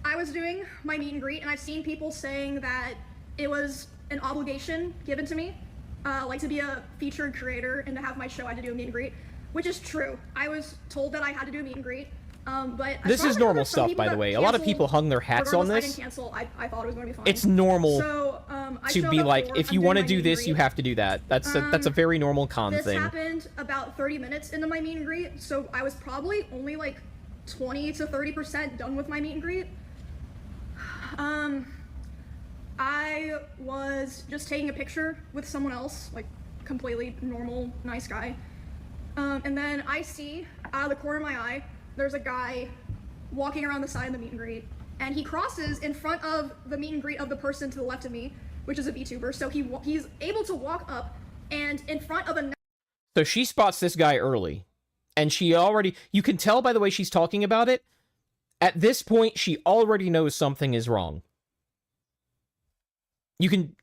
[SPEAKER 4] I was doing my meet and greet, and I've seen people saying that it was an obligation given to me, like to be a featured creator and to have my show, I had to do a meet and greet, which is true. I was told that I had to do a meet and greet. But
[SPEAKER 1] this is normal stuff, by the way. A lot of people hung their hats on this.
[SPEAKER 4] I didn't cancel. I thought it was going to be fine.
[SPEAKER 1] It's normal
[SPEAKER 4] to
[SPEAKER 1] be like, if you want to do this, you have to do that. That's a very normal con thing.
[SPEAKER 4] This happened about 30 minutes into my meet and greet, so I was probably only like 20 to 30% done with my meet and greet. I was just taking a picture with someone else, like completely normal, nice guy. And then I see out of the corner of my eye, there's a guy walking around the side of the meet and greet, and he crosses in front of the meet and greet of the person to the left of me, which is a VTuber. So he's able to walk up, and in front of a.
[SPEAKER 1] So she spots this guy early, and she already, you can tell by the way she's talking about it, at this point, she already knows something is wrong. You can,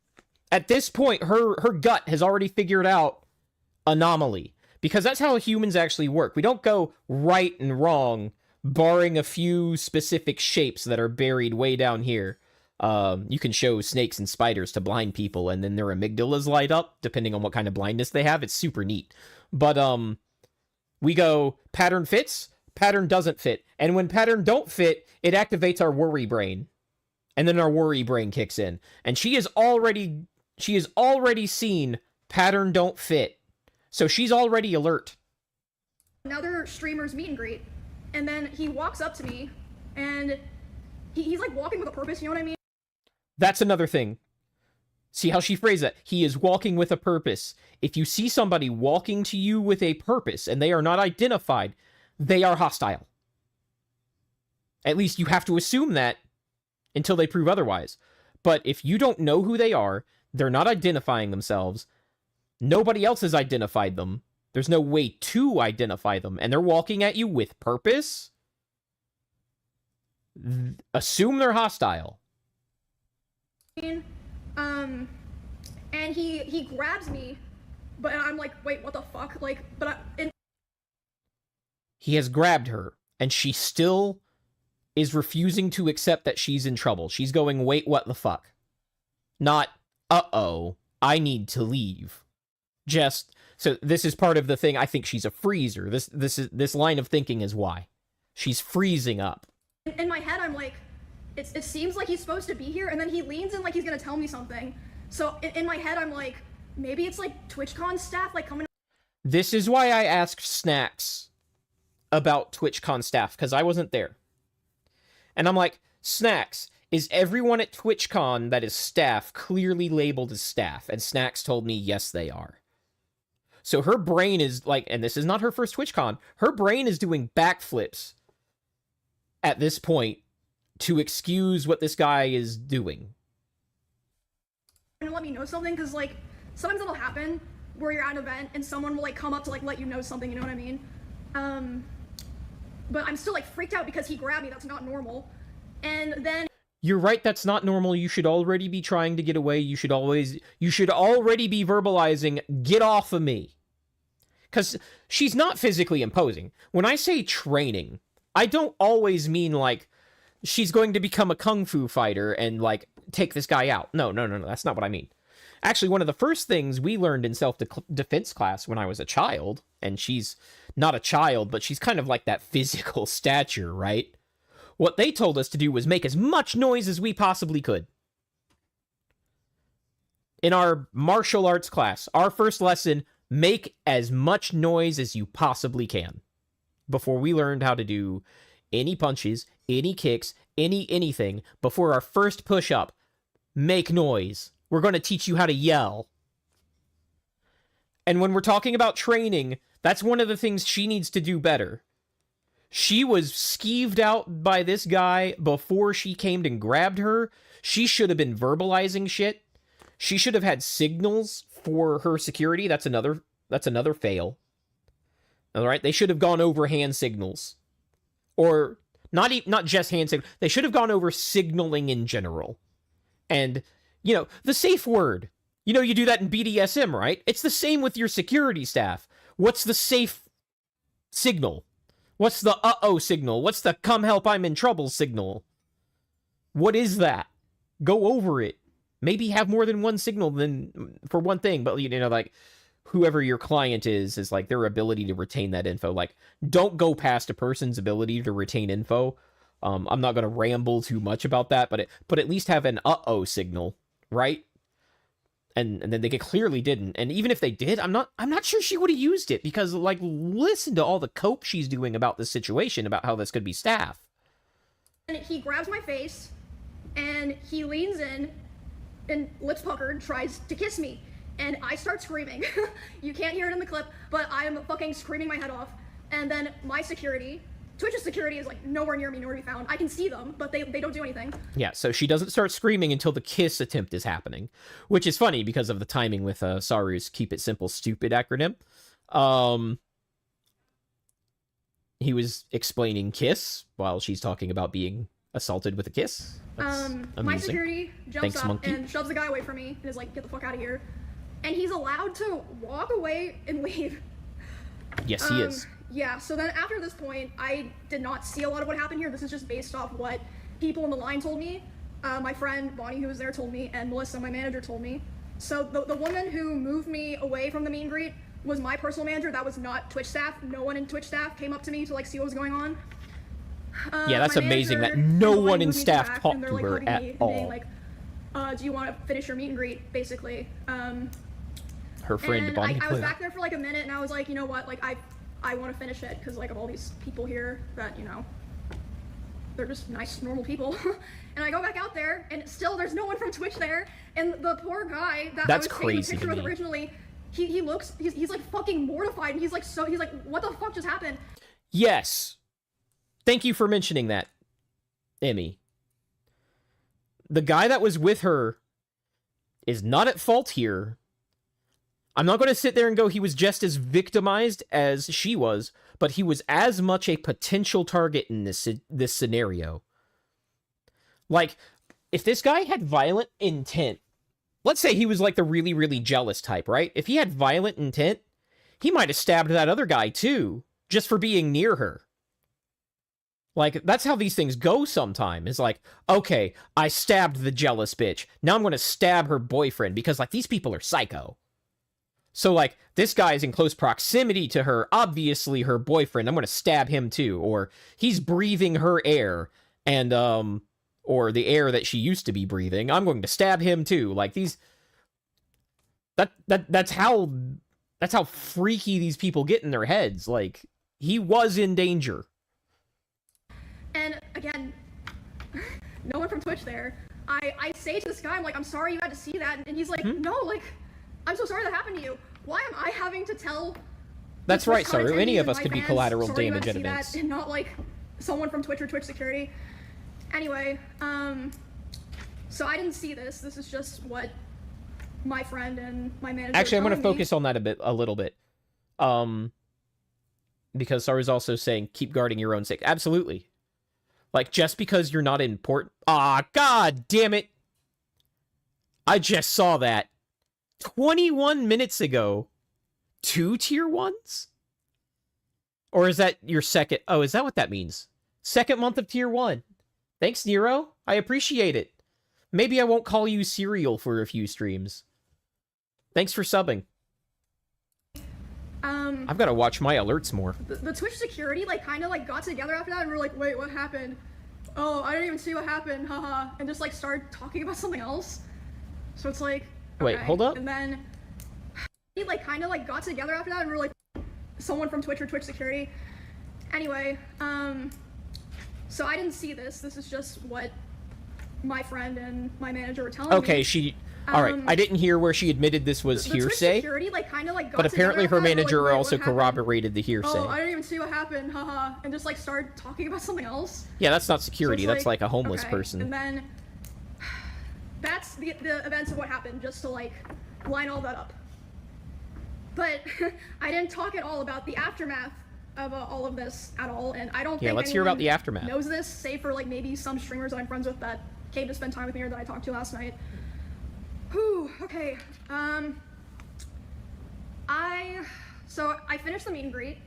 [SPEAKER 1] at this point, her gut has already figured out anomaly, because that's how humans actually work. We don't go right and wrong, barring a few specific shapes that are buried way down here. You can show snakes and spiders to blind people, and then their amygdalas light up, depending on what kind of blindness they have. It's super neat. But, we go, pattern fits, pattern doesn't fit. And when pattern don't fit, it activates our worry brain. And then our worry brain kicks in. And she has already seen pattern don't fit. So she's already alert.
[SPEAKER 4] Another streamer's meet and greet. And then he walks up to me, and he's like walking with a purpose, you know what I mean?
[SPEAKER 1] That's another thing. See how she phrased that? He is walking with a purpose. If you see somebody walking to you with a purpose and they are not identified, they are hostile. At least you have to assume that until they prove otherwise. But if you don't know who they are, they're not identifying themselves, nobody else has identified them, there's no way to identify them, and they're walking at you with purpose, assume they're hostile.
[SPEAKER 4] And he grabs me, but I'm like, wait, what the fuck? Like, but
[SPEAKER 1] He has grabbed her, and she still is refusing to accept that she's in trouble. She's going, wait, what the fuck? Not, uh-oh, I need to leave. Just, so this is part of the thing, I think she's a freezer. This line of thinking is why. She's freezing up.
[SPEAKER 4] in my head, I'm like, it seems like he's supposed to be here, and then he leans in like he's gonna tell me something. So in my head, I'm like, maybe it's like TwitchCon staff like coming.
[SPEAKER 1] This is why I asked Snacks about TwitchCon staff, because I wasn't there. And I'm like, Snacks, is everyone at TwitchCon that is staff clearly labeled as staff? And Snacks told me, yes, they are. So her brain is like, and this is not her first TwitchCon, her brain is doing backflips at this point to excuse what this guy is doing.
[SPEAKER 4] And let me know something, because like sometimes it'll happen where you're at an event and someone will like come up to like let you know something, you know what I mean? But I'm still like freaked out because he grabbed me. That's not normal. And then
[SPEAKER 1] you're right, that's not normal. You should already be trying to get away. You should already be verbalizing, get off of me. Because she's not physically imposing. When I say training, I don't always mean like she's going to become a kung fu fighter and like take this guy out. No, that's not what I mean. Actually, one of the first things we learned in self-defense class when I was a child, and she's not a child, but she's kind of like that physical stature, right? What they told us to do was make as much noise as we possibly could. In our martial arts class, our first lesson, make as much noise as you possibly can. Before we learned how to do any punches, any kicks, anything, before our first push-up, make noise. We're going to teach you how to yell. And when we're talking about training, that's one of the things she needs to do better. She was skeeved out by this guy before she came and grabbed her. She should have been verbalizing shit. She should have had signals for her security. That's another fail. All right, they should have gone over hand signals. Or not just hand signals. They should have gone over signaling in general. And you know, the safe word. You know, you do that in BDSM, right? It's the same with your security staff. What's the safe signal? What's the uh-oh signal? What's the come help I'm in trouble signal? What is that? Go over it. Maybe have more than one signal than for one thing, but you know, like whoever your client is like their ability to retain that info. Like, don't go past a person's ability to retain info. I'm not going to ramble too much about that, but at least have an uh-oh signal. Right? And then they clearly didn't. And even if they did, I'm not sure she would have used it, because like listen to all the cope she's doing about this situation, about how this could be staff.
[SPEAKER 4] And he grabs my face, and he leans in and lips puckered, tries to kiss me. And I start screaming. You can't hear it in the clip, but I'm fucking screaming my head off. And then my security, Twitch's security is like nowhere near me, nor to be found. I can see them, but they don't do anything.
[SPEAKER 1] Yeah, so she doesn't start screaming until the kiss attempt is happening, which is funny because of the timing with Saru's Keep It Simple Stupid acronym. He was explaining kiss while she's talking about being assaulted with a kiss. That's
[SPEAKER 4] my
[SPEAKER 1] amusing.
[SPEAKER 4] security jumps
[SPEAKER 1] Thanks,
[SPEAKER 4] up
[SPEAKER 1] monkey.
[SPEAKER 4] and shoves the guy away from me and is like, get the fuck out of here. And he's allowed to walk away and leave.
[SPEAKER 1] Yes, he is.
[SPEAKER 4] Yeah, so then after this point, I did not see a lot of what happened here. This is just based off what people in the line told me. My friend Bonnie, who was there, told me, and Melissa, my manager, told me. So the woman who moved me away from the meet and greet was my personal manager. That was not Twitch staff. No one in Twitch staff came up to me to like see what was going on.
[SPEAKER 1] Yeah, that's
[SPEAKER 4] my
[SPEAKER 1] amazing that
[SPEAKER 4] manager
[SPEAKER 1] no
[SPEAKER 4] and the line
[SPEAKER 1] one in
[SPEAKER 4] moved me
[SPEAKER 1] staff
[SPEAKER 4] back,
[SPEAKER 1] talked
[SPEAKER 4] and they're,
[SPEAKER 1] to
[SPEAKER 4] like,
[SPEAKER 1] her
[SPEAKER 4] hugging
[SPEAKER 1] at
[SPEAKER 4] me and
[SPEAKER 1] all.
[SPEAKER 4] being like, do you want to finish your meet and greet, basically.
[SPEAKER 1] Her friend
[SPEAKER 4] and
[SPEAKER 1] Bonnie
[SPEAKER 4] I was
[SPEAKER 1] Claire.
[SPEAKER 4] back there for like a minute, and I was like, you know what, like I want to finish it because like of all these people here that, you know, they're just nice, normal people. And I go back out there, and still there's no one from Twitch there. And the poor guy that
[SPEAKER 1] That's
[SPEAKER 4] I was taking
[SPEAKER 1] crazy
[SPEAKER 4] the
[SPEAKER 1] to
[SPEAKER 4] picture with
[SPEAKER 1] me.
[SPEAKER 4] originally, he's like fucking mortified, and he's like, what the fuck just happened?
[SPEAKER 1] Yes. Thank you for mentioning that, Emmy. The guy that was with her is not at fault here. I'm not going to sit there and go he was just as victimized as she was, but he was as much a potential target in this scenario. Like, if this guy had violent intent, let's say he was like the really, really jealous type, right? If he had violent intent, he might have stabbed that other guy too, just for being near her. Like, that's how these things go sometimes. It's like, okay, I stabbed the jealous bitch. Now I'm going to stab her boyfriend because, like, these people are psycho. So, like, this guy's in close proximity to her, obviously her boyfriend. I'm going to stab him too. Or he's breathing her air and, or the air that she used to be breathing. I'm going to stab him too. Like, these... That's how freaky these people get in their heads. Like, he was in danger.
[SPEAKER 4] And again, no one from Twitch there. I say to this guy, I'm like, I'm sorry you had to see that. And he's like, no, like, I'm so sorry that happened to you. Why am I having to tell...
[SPEAKER 1] That's right, Saru. Any of us
[SPEAKER 4] my
[SPEAKER 1] could be
[SPEAKER 4] fans,
[SPEAKER 1] collateral
[SPEAKER 4] sorry you had
[SPEAKER 1] damage
[SPEAKER 4] to
[SPEAKER 1] at
[SPEAKER 4] see
[SPEAKER 1] events.
[SPEAKER 4] that, and not, like, someone from Twitch or Twitch security. Anyway, so I didn't see this. This is just what my friend and my manager
[SPEAKER 1] Actually, I'm going to
[SPEAKER 4] telling me.
[SPEAKER 1] focus on that a little bit. Because Saru's also saying, keep guarding your own safety. Absolutely. Like, just because you're not important... Ah, god damn it! I just saw that. 21 minutes ago. 2 tier 1s? Or is that your second... Oh, is that what that means? Second month of tier 1. Thanks, Nero. I appreciate it. Maybe I won't call you cereal for a few streams. Thanks for subbing. I've got to watch my alerts more.
[SPEAKER 4] The Twitch security, like, kind of, like, got together after that, and we were like, wait, what happened? Oh, I didn't even see what happened, haha. And just, like, started talking about something else. So it's like,
[SPEAKER 1] Wait,
[SPEAKER 4] okay.
[SPEAKER 1] hold up.
[SPEAKER 4] And then, he, like, kind of, like, got together after that, and we were like, someone from Twitch or Twitch security. Anyway, so I didn't see this. This is just what my friend and my manager were telling me.
[SPEAKER 1] Okay, she... Alright, I didn't hear where she admitted this was
[SPEAKER 4] The Twitch
[SPEAKER 1] hearsay,
[SPEAKER 4] security, like, kind of, like, got
[SPEAKER 1] but apparently
[SPEAKER 4] together
[SPEAKER 1] her
[SPEAKER 4] after that, and we were
[SPEAKER 1] manager
[SPEAKER 4] like, wait,
[SPEAKER 1] also
[SPEAKER 4] what happened?
[SPEAKER 1] corroborated the hearsay.
[SPEAKER 4] Oh, I didn't even see what happened, haha. And just, like, started talking about something else.
[SPEAKER 1] Yeah, that's not
[SPEAKER 4] So
[SPEAKER 1] security,
[SPEAKER 4] it's
[SPEAKER 1] that's like a homeless
[SPEAKER 4] okay.
[SPEAKER 1] person.
[SPEAKER 4] And then that's the events of what happened, just to like line all that up. But I didn't talk at all about the aftermath of all of this at all, and I don't think
[SPEAKER 1] let's hear about
[SPEAKER 4] anyone
[SPEAKER 1] the aftermath.
[SPEAKER 4] knows this, save for like maybe some streamers that I'm friends with that came to spend time with me or that I talked to last night. Whew, okay. So I finished the meet and greet,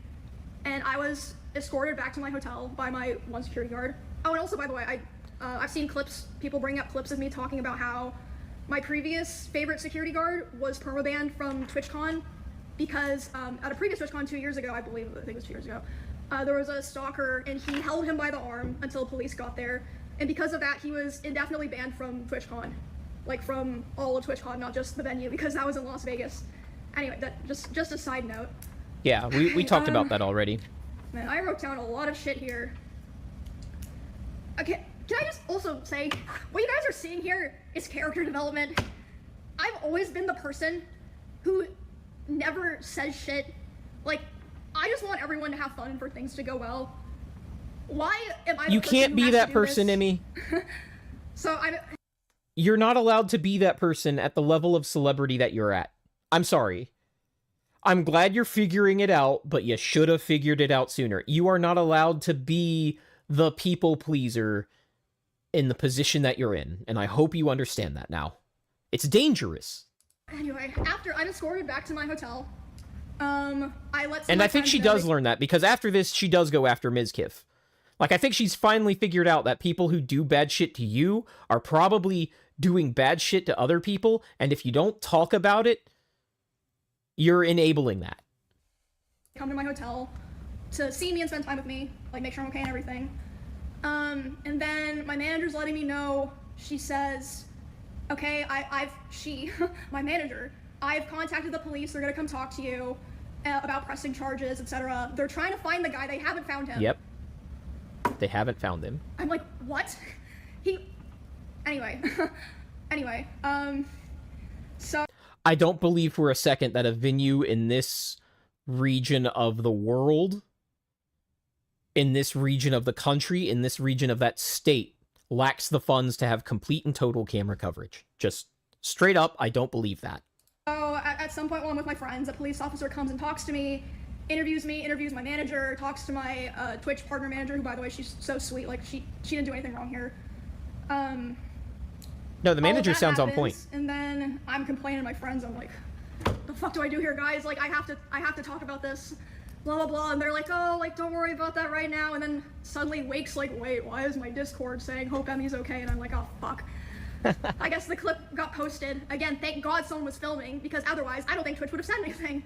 [SPEAKER 4] and I was escorted back to my hotel by my one security guard. Oh, and also, by the way, I've seen clips, people bring up clips of me talking about how my previous favorite security guard was permabanned from TwitchCon because at a previous TwitchCon 2 years ago, I think it was 2 years ago, there was a stalker and he held him by the arm until police got there. And because of that, he was indefinitely banned from TwitchCon. Like from all of TwitchCon, not just the venue, because that was in Las Vegas. Anyway, that just a side note.
[SPEAKER 1] Yeah, we talked about that already.
[SPEAKER 4] Man, I wrote down a lot of shit here. Okay, can I just also say, what you guys are seeing here is character development. I've always been the person who never says shit. Like, I just want everyone to have fun and for things to go well. Why am I the
[SPEAKER 1] You
[SPEAKER 4] person
[SPEAKER 1] can't
[SPEAKER 4] who
[SPEAKER 1] be
[SPEAKER 4] has to
[SPEAKER 1] that
[SPEAKER 4] do
[SPEAKER 1] person,
[SPEAKER 4] this?
[SPEAKER 1] Emmy.
[SPEAKER 4] So
[SPEAKER 1] You're not allowed to be that person at the level of celebrity that you're at. I'm sorry. I'm glad you're figuring it out, but you should have figured it out sooner. You are not allowed to be the people pleaser in the position that you're in, and I hope you understand that now. It's dangerous.
[SPEAKER 4] Anyway, after I'm escorted back to my hotel, I let some
[SPEAKER 1] And
[SPEAKER 4] of my
[SPEAKER 1] I think
[SPEAKER 4] friends
[SPEAKER 1] she
[SPEAKER 4] know
[SPEAKER 1] does learn that, because after this, she does go after Mizkif. Like, I think she's finally figured out that people who do bad shit to you are probably doing bad shit to other people, and if you don't talk about it, you're enabling that.
[SPEAKER 4] come to my hotel to see me and spend time with me, like make sure I'm okay and everything. And then my manager's letting me know, she says, okay, my manager, I've contacted the police, they're gonna come talk to you about pressing charges, etc. They're trying to find the guy, they haven't found him.
[SPEAKER 1] Yep. They haven't found him.
[SPEAKER 4] I'm like, what? Anyway, so.
[SPEAKER 1] I don't believe for a second that a venue in this region of the world, in this region of the country, in this region of that state, lacks the funds to have complete and total camera coverage. Just straight up, I don't believe that.
[SPEAKER 4] So at some point while I'm with my friends, a police officer comes and talks to me, interviews my manager, talks to my Twitch partner manager, who, by the way, she's so sweet. Like, she didn't do anything wrong here.
[SPEAKER 1] No, the manager sounds
[SPEAKER 4] happens,
[SPEAKER 1] on point.
[SPEAKER 4] And then I'm complaining to my friends. I'm like, the fuck do I do here, guys? Like, I have to talk about this, blah, blah, blah. And they're like, oh, like, don't worry about that right now. And then suddenly Wake's like, wait, why is my Discord saying hope Emmy's okay? And I'm like, oh, fuck. I guess the clip got posted. Again, thank God someone was filming, because otherwise I don't think Twitch would have said anything.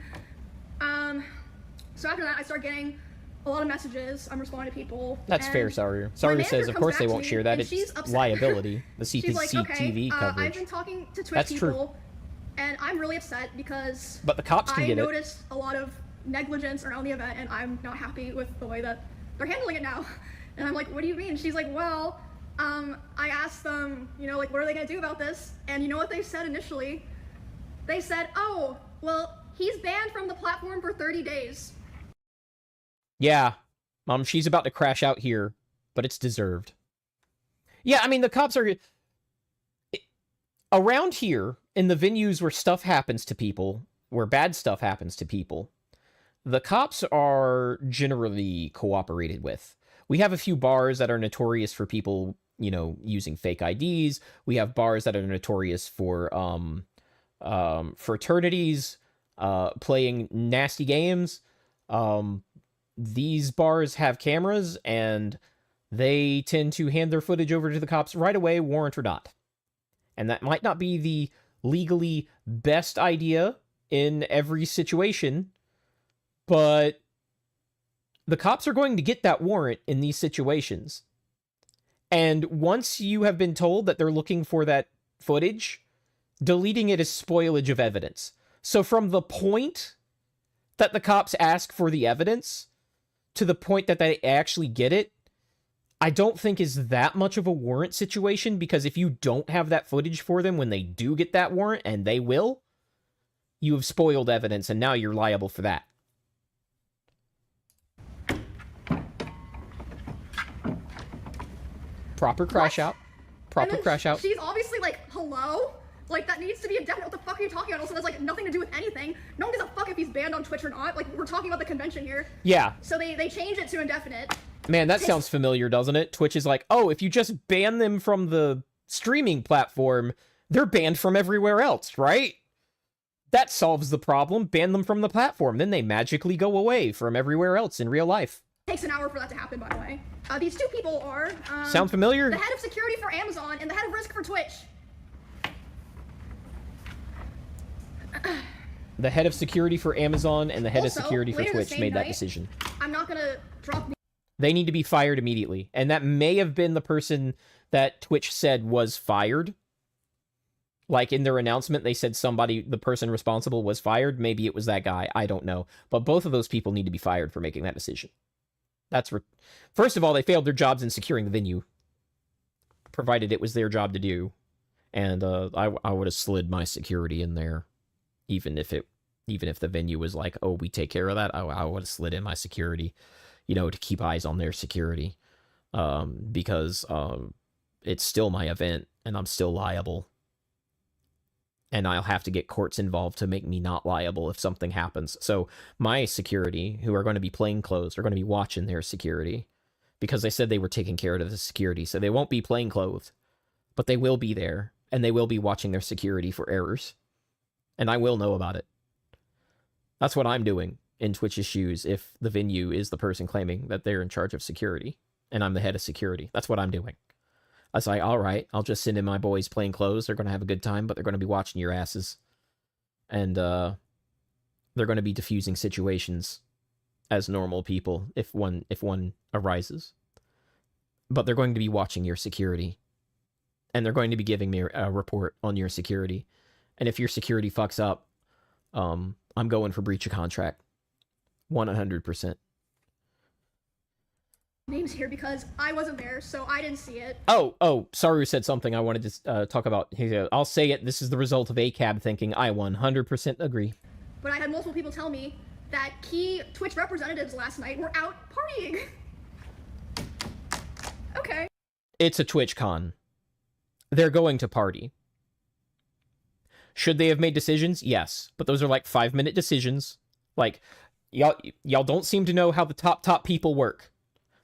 [SPEAKER 4] So after that, I start getting a lot of messages. I'm responding to people.
[SPEAKER 1] That's fair, Saru. Saru says, of course they won't share that. It's liability. The
[SPEAKER 4] She's like,
[SPEAKER 1] CCTV coverage.
[SPEAKER 4] I've been talking to Twitch
[SPEAKER 1] That's
[SPEAKER 4] people,
[SPEAKER 1] true.
[SPEAKER 4] and I'm really upset because
[SPEAKER 1] But the cops can get it.
[SPEAKER 4] I noticed a lot of negligence around the event, and I'm not happy with the way that they're handling it now. And I'm like, what do you mean? She's like, well, I asked them, you know, like, what are they gonna do about this? And you know what they said initially? They said, oh, well, he's banned from the platform for 30 days.
[SPEAKER 1] Yeah. She's about to crash out here, but it's deserved. Yeah, I mean, the cops are... Around here, in the venues where stuff happens to people, where bad stuff happens to people, the cops are generally cooperated with. We have a few bars that are notorious for people, you know, using fake IDs. We have bars that are notorious for fraternities, playing nasty games. These bars have cameras, and they tend to hand their footage over to the cops right away, warrant or not. And that might not be the legally best idea in every situation, but the cops are going to get that warrant in these situations. And once you have been told that they're looking for that footage, deleting it is spoilage of evidence. So from the point that the cops ask for the evidence to the point that they actually get it, I don't think is that much of a warrant situation, because if you don't have that footage for them when they do get that warrant, and they will, you have spoiled evidence, and now you're liable for that. Proper crash out. Proper crash out.
[SPEAKER 4] She's obviously like, hello? Like, that needs to be indefinite. What the fuck are you talking about? Also, that's like nothing to do with anything. No one gives a fuck if he's banned on Twitch or not. Like, we're talking about the convention here.
[SPEAKER 1] Yeah.
[SPEAKER 4] So they changed it to indefinite.
[SPEAKER 1] Man, that sounds familiar, doesn't it? Twitch is like, oh, if you just ban them from the streaming platform, they're banned from everywhere else, right? That solves the problem. Ban them from the platform. Then they magically go away from everywhere else in real life.
[SPEAKER 4] Takes an hour for that to happen, by the way. These two people are...
[SPEAKER 1] Sound familiar?
[SPEAKER 4] The head of security for Amazon and the head of risk for Twitch.
[SPEAKER 1] The head of security for Amazon and the head
[SPEAKER 4] Also,
[SPEAKER 1] of security for
[SPEAKER 4] later the
[SPEAKER 1] Twitch
[SPEAKER 4] same
[SPEAKER 1] made that
[SPEAKER 4] night,
[SPEAKER 1] decision.
[SPEAKER 4] I'm not gonna drop...
[SPEAKER 1] They need to be fired immediately. And that may have been the person that Twitch said was fired. Like, in their announcement, they said the person responsible was fired. Maybe it was that guy. I don't know. But both of those people need to be fired for making that decision. First of all, they failed their jobs in securing the venue. provided it was their job to do. And I would have slid my security in there, even if the venue was like, oh, we take care of that. I would have slid in my security, to keep eyes on their security, because it's still my event and I'm still liable. And I'll have to get courts involved to make me not liable if something happens. So my security, who are going to be plainclothes, are going to be watching their security, because they said they were taking care of the security. So they won't be plainclothed, but they will be there, and they will be watching their security for errors. And I will know about it. That's what I'm doing in Twitch's shoes if the venue is the person claiming that they're in charge of security, and I'm the head of security. That's what I'm doing. I was like, all right, I'll just send in my boys plain clothes. They're going to have a good time, but they're going to be watching your asses. And they're going to be diffusing situations as normal people if one arises. But they're going to be watching your security. And they're going to be giving me a report on your security. And if your security fucks up, I'm going for breach of contract. 100%.
[SPEAKER 4] Names here because I wasn't there, so I didn't see it.
[SPEAKER 1] Oh, Saru said something I wanted to talk about. I'll say it. This is the result of ACAB thinking. I 100% agree.
[SPEAKER 4] But I had multiple people tell me that key Twitch representatives last night were out partying. Okay. It's
[SPEAKER 1] a TwitchCon. They're going to party. Should they have made decisions? Yes. But those are like 5-minute decisions. Like, y'all don't seem to know how the top people work.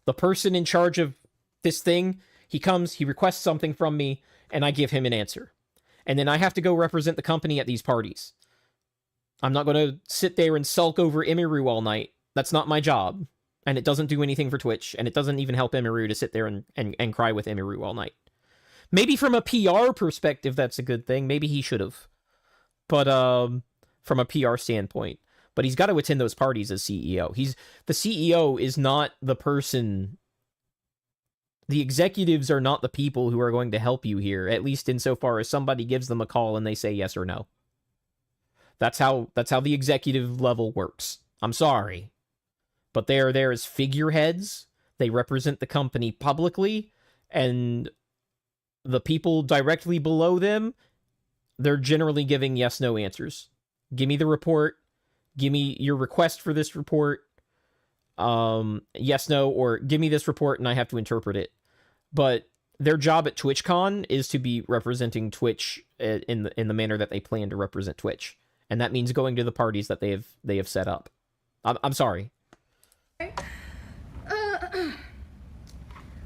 [SPEAKER 1] The person in charge of this thing, he comes, he requests something from me, and I give him an answer. And then I have to go represent the company at these parties. I'm not going to sit there and sulk over Emiru all night. That's not my job. And it doesn't do anything for Twitch, and it doesn't even help Emiru to sit there and cry with Emiru all night. Maybe from a PR perspective, that's a good thing. Maybe he should have. But from a PR standpoint. But he's got to attend those parties as CEO. The CEO is not the person. The executives are not the people who are going to help you here, at least insofar as somebody gives them a call and they say yes or no. That's how the executive level works. I'm sorry. But they are there as figureheads. They represent the company publicly, and the people directly below them, they're generally giving yes-no answers. Give me the report. Give me your request for this report. Yes, no, or give me this report and I have to interpret it. But their job at TwitchCon is to be representing Twitch in the manner that they plan to represent Twitch. And that means going to the parties that they have set up. I'm sorry.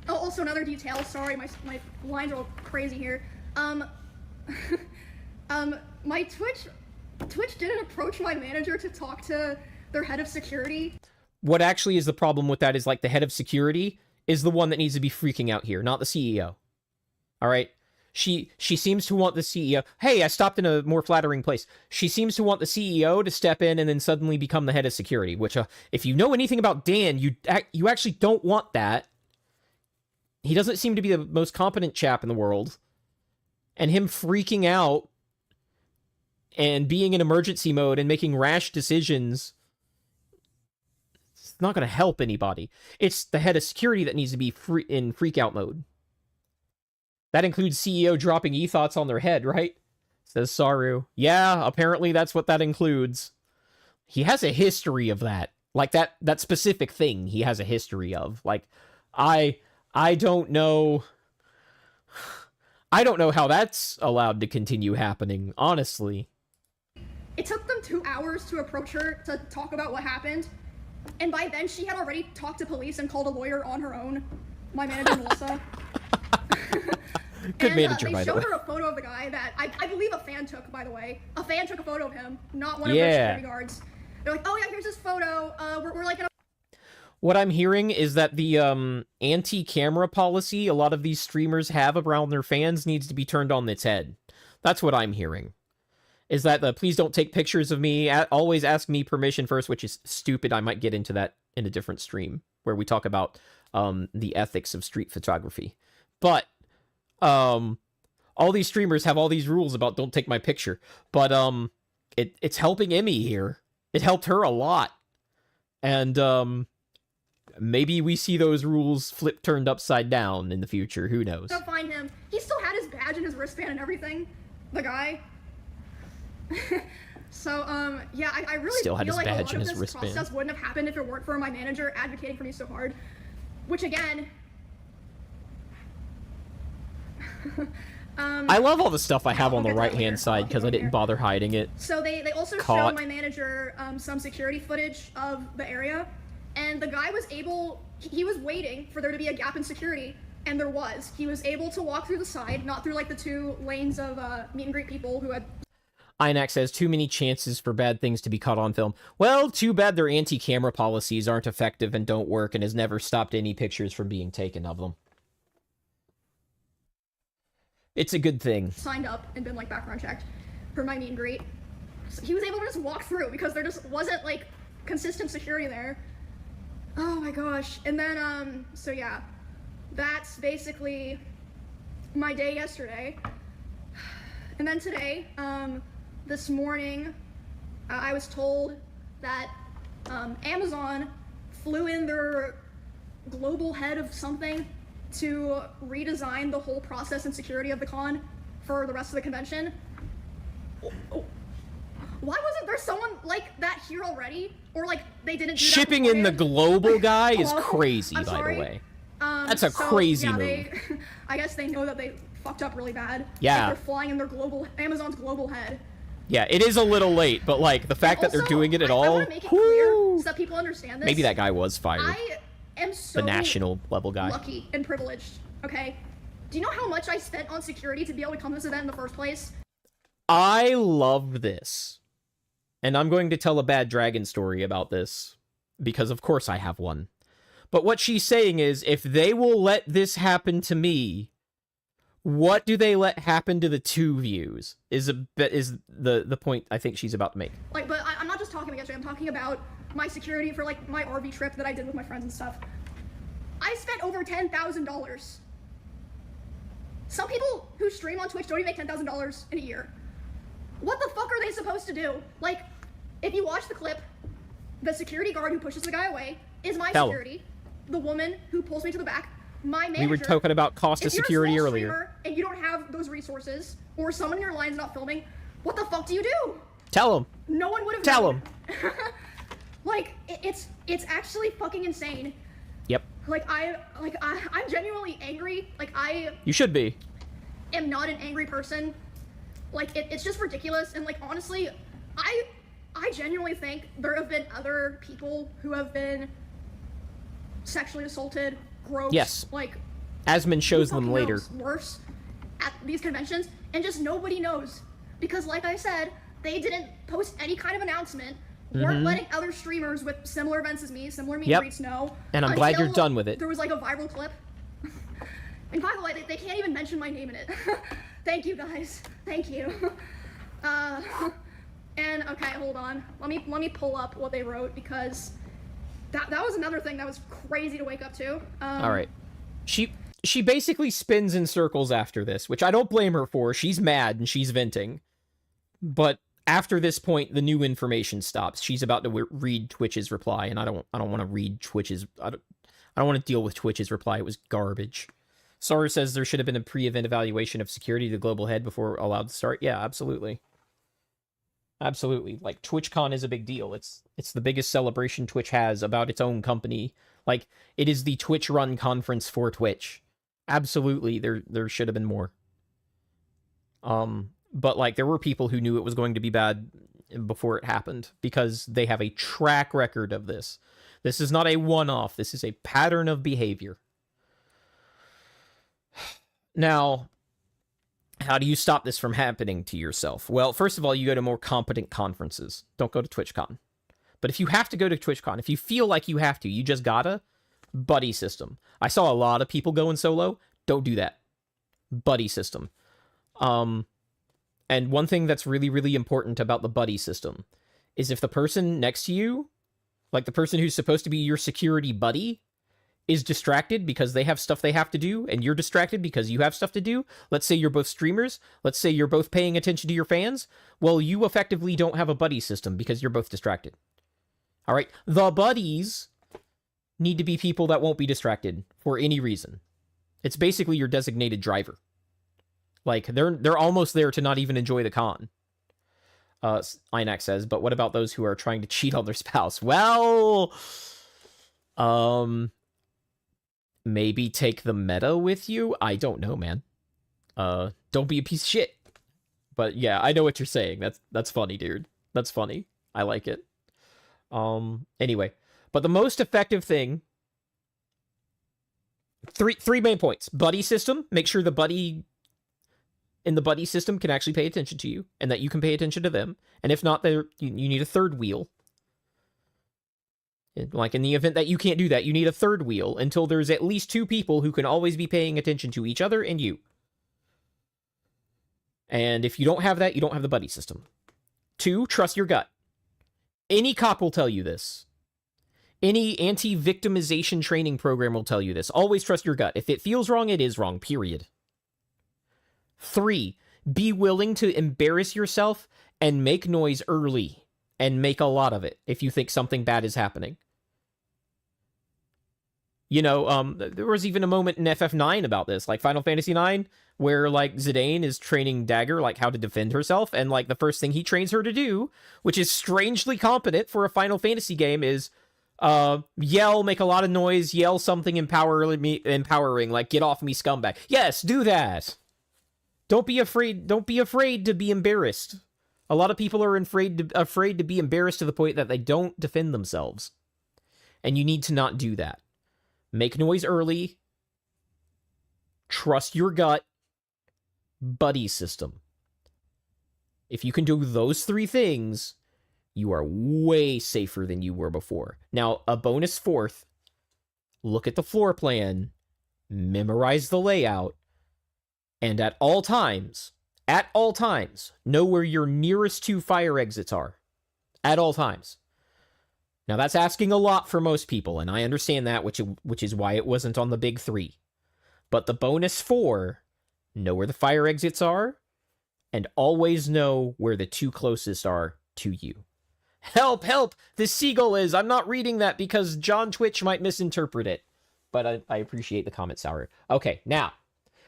[SPEAKER 4] Also another detail, sorry, my lines are all crazy here. My Twitch didn't approach my manager to talk to their head of security.
[SPEAKER 1] What actually is the problem with that is, like, the head of security is the one that needs to be freaking out here, not the CEO. All right? She seems to want the CEO... Hey, I stopped in a more flattering place. She seems to want the CEO to step in and then suddenly become the head of security, which, if you know anything about Dan, you actually don't want that. He doesn't seem to be the most competent chap in the world. And him freaking out and being in emergency mode and making rash decisions, it's not going to help anybody. It's the head of security that needs to be in freak-out mode. That includes CEO dropping e-thoughts on their head, right? Says Saru. Yeah, apparently that's what that includes. He has a history of that. Like, that specific thing he has a history of. Like, I don't know... I don't know how that's allowed to continue happening, honestly.
[SPEAKER 4] It took them 2 hours to approach her to talk about what happened, and by then she had already talked to police and called a lawyer on her own. My manager, Melissa.
[SPEAKER 1] Good manager, by the way.
[SPEAKER 4] They showed her a photo of the guy that I believe a fan took, by the way. A fan took a photo of him, not one of their security guards. They're like, oh yeah, here's this photo. We're like in a...
[SPEAKER 1] What I'm hearing is that the anti-camera policy a lot of these streamers have around their fans needs to be turned on its head. That's what I'm hearing. Is that the please don't take pictures of me, always ask me permission first, which is stupid. I might get into that in a different stream where we talk about the ethics of street photography. But all these streamers have all these rules about don't take my picture. But it's helping Emmy here. It helped her a lot. And maybe we see those rules turned upside down in the future. Who knows?
[SPEAKER 4] Don't find him. He still had his badge and his wristband and everything. The guy. So, yeah, I really
[SPEAKER 1] Still had
[SPEAKER 4] feel
[SPEAKER 1] his
[SPEAKER 4] like
[SPEAKER 1] badge
[SPEAKER 4] a
[SPEAKER 1] and
[SPEAKER 4] lot
[SPEAKER 1] his
[SPEAKER 4] of this
[SPEAKER 1] wristband.
[SPEAKER 4] process wouldn't have happened if it weren't for my manager advocating for me so hard. Which, again...
[SPEAKER 1] I love all the stuff I have on the
[SPEAKER 4] I'll get that
[SPEAKER 1] right-hand
[SPEAKER 4] later.
[SPEAKER 1] side because I didn't bother hiding it.
[SPEAKER 4] So they also
[SPEAKER 1] Caught.
[SPEAKER 4] showed my manager some security footage of the area, and the guy was able, he was waiting for there to be a gap in security, and there was. He was able to walk through the side, not through like the 2 lanes of meet and greet people who had...
[SPEAKER 1] Inax says, too many chances for bad things to be caught on film. Well, too bad their anti-camera policies aren't effective and don't work and has never stopped any pictures from being taken of them. It's a good thing.
[SPEAKER 4] Signed up and been like background checked for my meet and greet. So he was able to just walk through because there just wasn't like consistent security there. Oh my gosh. And then, so yeah, that's basically my day yesterday. And then today, this morning, I was told that Amazon flew in their global head of something to redesign the whole process and security of the con for the rest of the convention. Oh. Why wasn't there someone like that here already? Or like they didn't do
[SPEAKER 1] Shipping
[SPEAKER 4] that
[SPEAKER 1] in the global guy is
[SPEAKER 4] Hello?
[SPEAKER 1] crazy,
[SPEAKER 4] I'm
[SPEAKER 1] by
[SPEAKER 4] sorry.
[SPEAKER 1] the way. That's a
[SPEAKER 4] So,
[SPEAKER 1] crazy
[SPEAKER 4] yeah,
[SPEAKER 1] move.
[SPEAKER 4] I guess they know that they fucked up really bad.
[SPEAKER 1] Yeah.
[SPEAKER 4] Like they're flying in their Amazon's global head.
[SPEAKER 1] Yeah, it is a little late, but like the fact that they're
[SPEAKER 4] Also,
[SPEAKER 1] doing it at
[SPEAKER 4] I
[SPEAKER 1] all.
[SPEAKER 4] want to make it clear
[SPEAKER 1] whoo!
[SPEAKER 4] so that people understand this.
[SPEAKER 1] Maybe that guy was fired.
[SPEAKER 4] I am so
[SPEAKER 1] The national level guy.
[SPEAKER 4] lucky and privileged, okay? Do you know how much I spent on security to be able to come to this event in the first place?
[SPEAKER 1] I love this. And I'm going to tell a bad dragon story about this, because of course I have one. But what she's saying is, if they will let this happen to me, what do they let happen to the 2 views? Is the point I think she's about to make.
[SPEAKER 4] Like, but I'm not just talking against you, I'm talking about my security for, like, my RV trip that I did with my friends and stuff. I spent over $10,000. Some people who stream on Twitch don't even make $10,000 in a year. What the fuck are they supposed to do? Like, if you watch the clip, the security guard who pushes the guy away is my
[SPEAKER 1] Tell him.
[SPEAKER 4] security. The woman who pulls me to the back, my manager.
[SPEAKER 1] We were talking about cost of
[SPEAKER 4] If you're a
[SPEAKER 1] security
[SPEAKER 4] small
[SPEAKER 1] earlier.
[SPEAKER 4] streamer and you don't have those resources, or someone in your line's not filming, what the fuck do you do?
[SPEAKER 1] Tell him.
[SPEAKER 4] No one would have
[SPEAKER 1] Tell
[SPEAKER 4] known.
[SPEAKER 1] him.
[SPEAKER 4] Like, it's actually fucking insane.
[SPEAKER 1] Yep.
[SPEAKER 4] Like, I'm genuinely angry. Like, I
[SPEAKER 1] You should be.
[SPEAKER 4] am not an angry person. Like, it's just ridiculous. And, like, honestly, I genuinely think there have been other people who have been sexually assaulted, groped,
[SPEAKER 1] Yes.
[SPEAKER 4] like,
[SPEAKER 1] Asmon shows them
[SPEAKER 4] fucking
[SPEAKER 1] later.
[SPEAKER 4] knows, worse at these conventions, and just nobody knows. Because, like I said, they didn't post any kind of announcement, weren't letting other streamers with similar events as me, similar meet and
[SPEAKER 1] Yep.
[SPEAKER 4] greets know.
[SPEAKER 1] And I'm glad you're
[SPEAKER 4] until
[SPEAKER 1] done with it.
[SPEAKER 4] There was, like, a viral clip. And by the way, they can't even mention my name in it. Thank you, guys. Thank you. And, okay, hold on. Let me pull up what they wrote, because that was another thing that was crazy to wake up to.
[SPEAKER 1] All right. She basically spins in circles after this, which I don't blame her for. She's mad and she's venting. But after this point, the new information stops. She's about to read Twitch's reply, and I don't want to read Twitch's. I don't want to deal with Twitch's reply. It was garbage. Sora says there should have been a pre-event evaluation of security to the global head before allowed to start. Yeah, absolutely. Absolutely. Like, TwitchCon is a big deal. It's the biggest celebration Twitch has about its own company. Like, it is the Twitch-run conference for Twitch. Absolutely, there should have been more. But, like, there were people who knew it was going to be bad before it happened, because they have a track record of this. This is not a one-off. This is a pattern of behavior. Now, how do you stop this from happening to yourself? Well, first of all, you go to more competent conferences. Don't go to TwitchCon. But if you have to go to TwitchCon, if you feel like you have to, you just gotta, buddy system. I saw a lot of people going solo. Don't do that. Buddy system. And one thing that's really, really important about the buddy system is if the person next to you, like the person who's supposed to be your security buddy, is distracted because they have stuff they have to do, and you're distracted because you have stuff to do. Let's say you're both streamers. Let's say you're both paying attention to your fans. Well, you effectively don't have a buddy system because you're both distracted. All right? The buddies need to be people that won't be distracted for any reason. It's basically your designated driver. Like, they're almost there to not even enjoy the con. Inax says, but what about those who are trying to cheat on their spouse? Well, maybe take the meta with you? I don't know, man. Don't be a piece of shit. But yeah, I know what you're saying. That's funny, dude. That's funny. I like it. Anyway, but the most effective thing, three main points. Buddy system, make sure the buddy in the buddy system can actually pay attention to you and that you can pay attention to them. And if not, you need a third wheel. Like, in the event that you can't do that, you need a third wheel until there's at least 2 people who can always be paying attention to each other and you. And if you don't have that, you don't have the buddy system. 2, trust your gut. Any cop will tell you this. Any anti-victimization training program will tell you this. Always trust your gut. If it feels wrong, it is wrong, period. 3, be willing to embarrass yourself and make noise early. And make a lot of it if you think something bad is happening. You know, there was even a moment in FF9 about this, like Final Fantasy IX, where, like, Zidane is training Dagger, like, how to defend herself, and, like, the first thing he trains her to do, which is strangely competent for a Final Fantasy game, is yell, make a lot of noise, yell something empowering, like, get off me, scumbag. Yes, do that! Don't be afraid to be embarrassed. A lot of people are afraid to be embarrassed to the point that they don't defend themselves. And you need to not do that. Make noise early. Trust your gut. Buddy system. If you can do those 3 things, you are way safer than you were before. Now, a bonus 4th, look at the floor plan, memorize the layout, and at all times, know where your nearest 2 fire exits are. At all times. Now, that's asking a lot for most people, and I understand that, which is why it wasn't on the big 3. But the bonus 4, know where the fire exits are, and always know where the 2 closest are to you. Help, help! The seagull is! I'm not reading that because John Twitch might misinterpret it. But I appreciate the comment, Sour. Okay, now.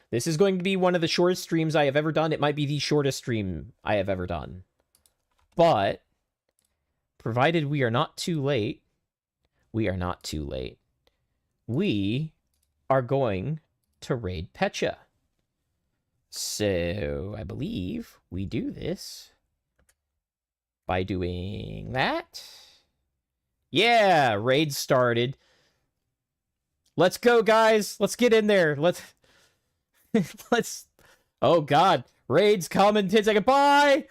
[SPEAKER 1] This is going to be one of the shortest streams I have ever done. It might be the shortest stream I have ever done. But, provided we are not too late, we are going to raid Pecha. So, I believe we do this by doing that. Yeah, raid started. Let's go, guys. Let's get in there. Let's... Oh god, raids come in 10 seconds. Bye!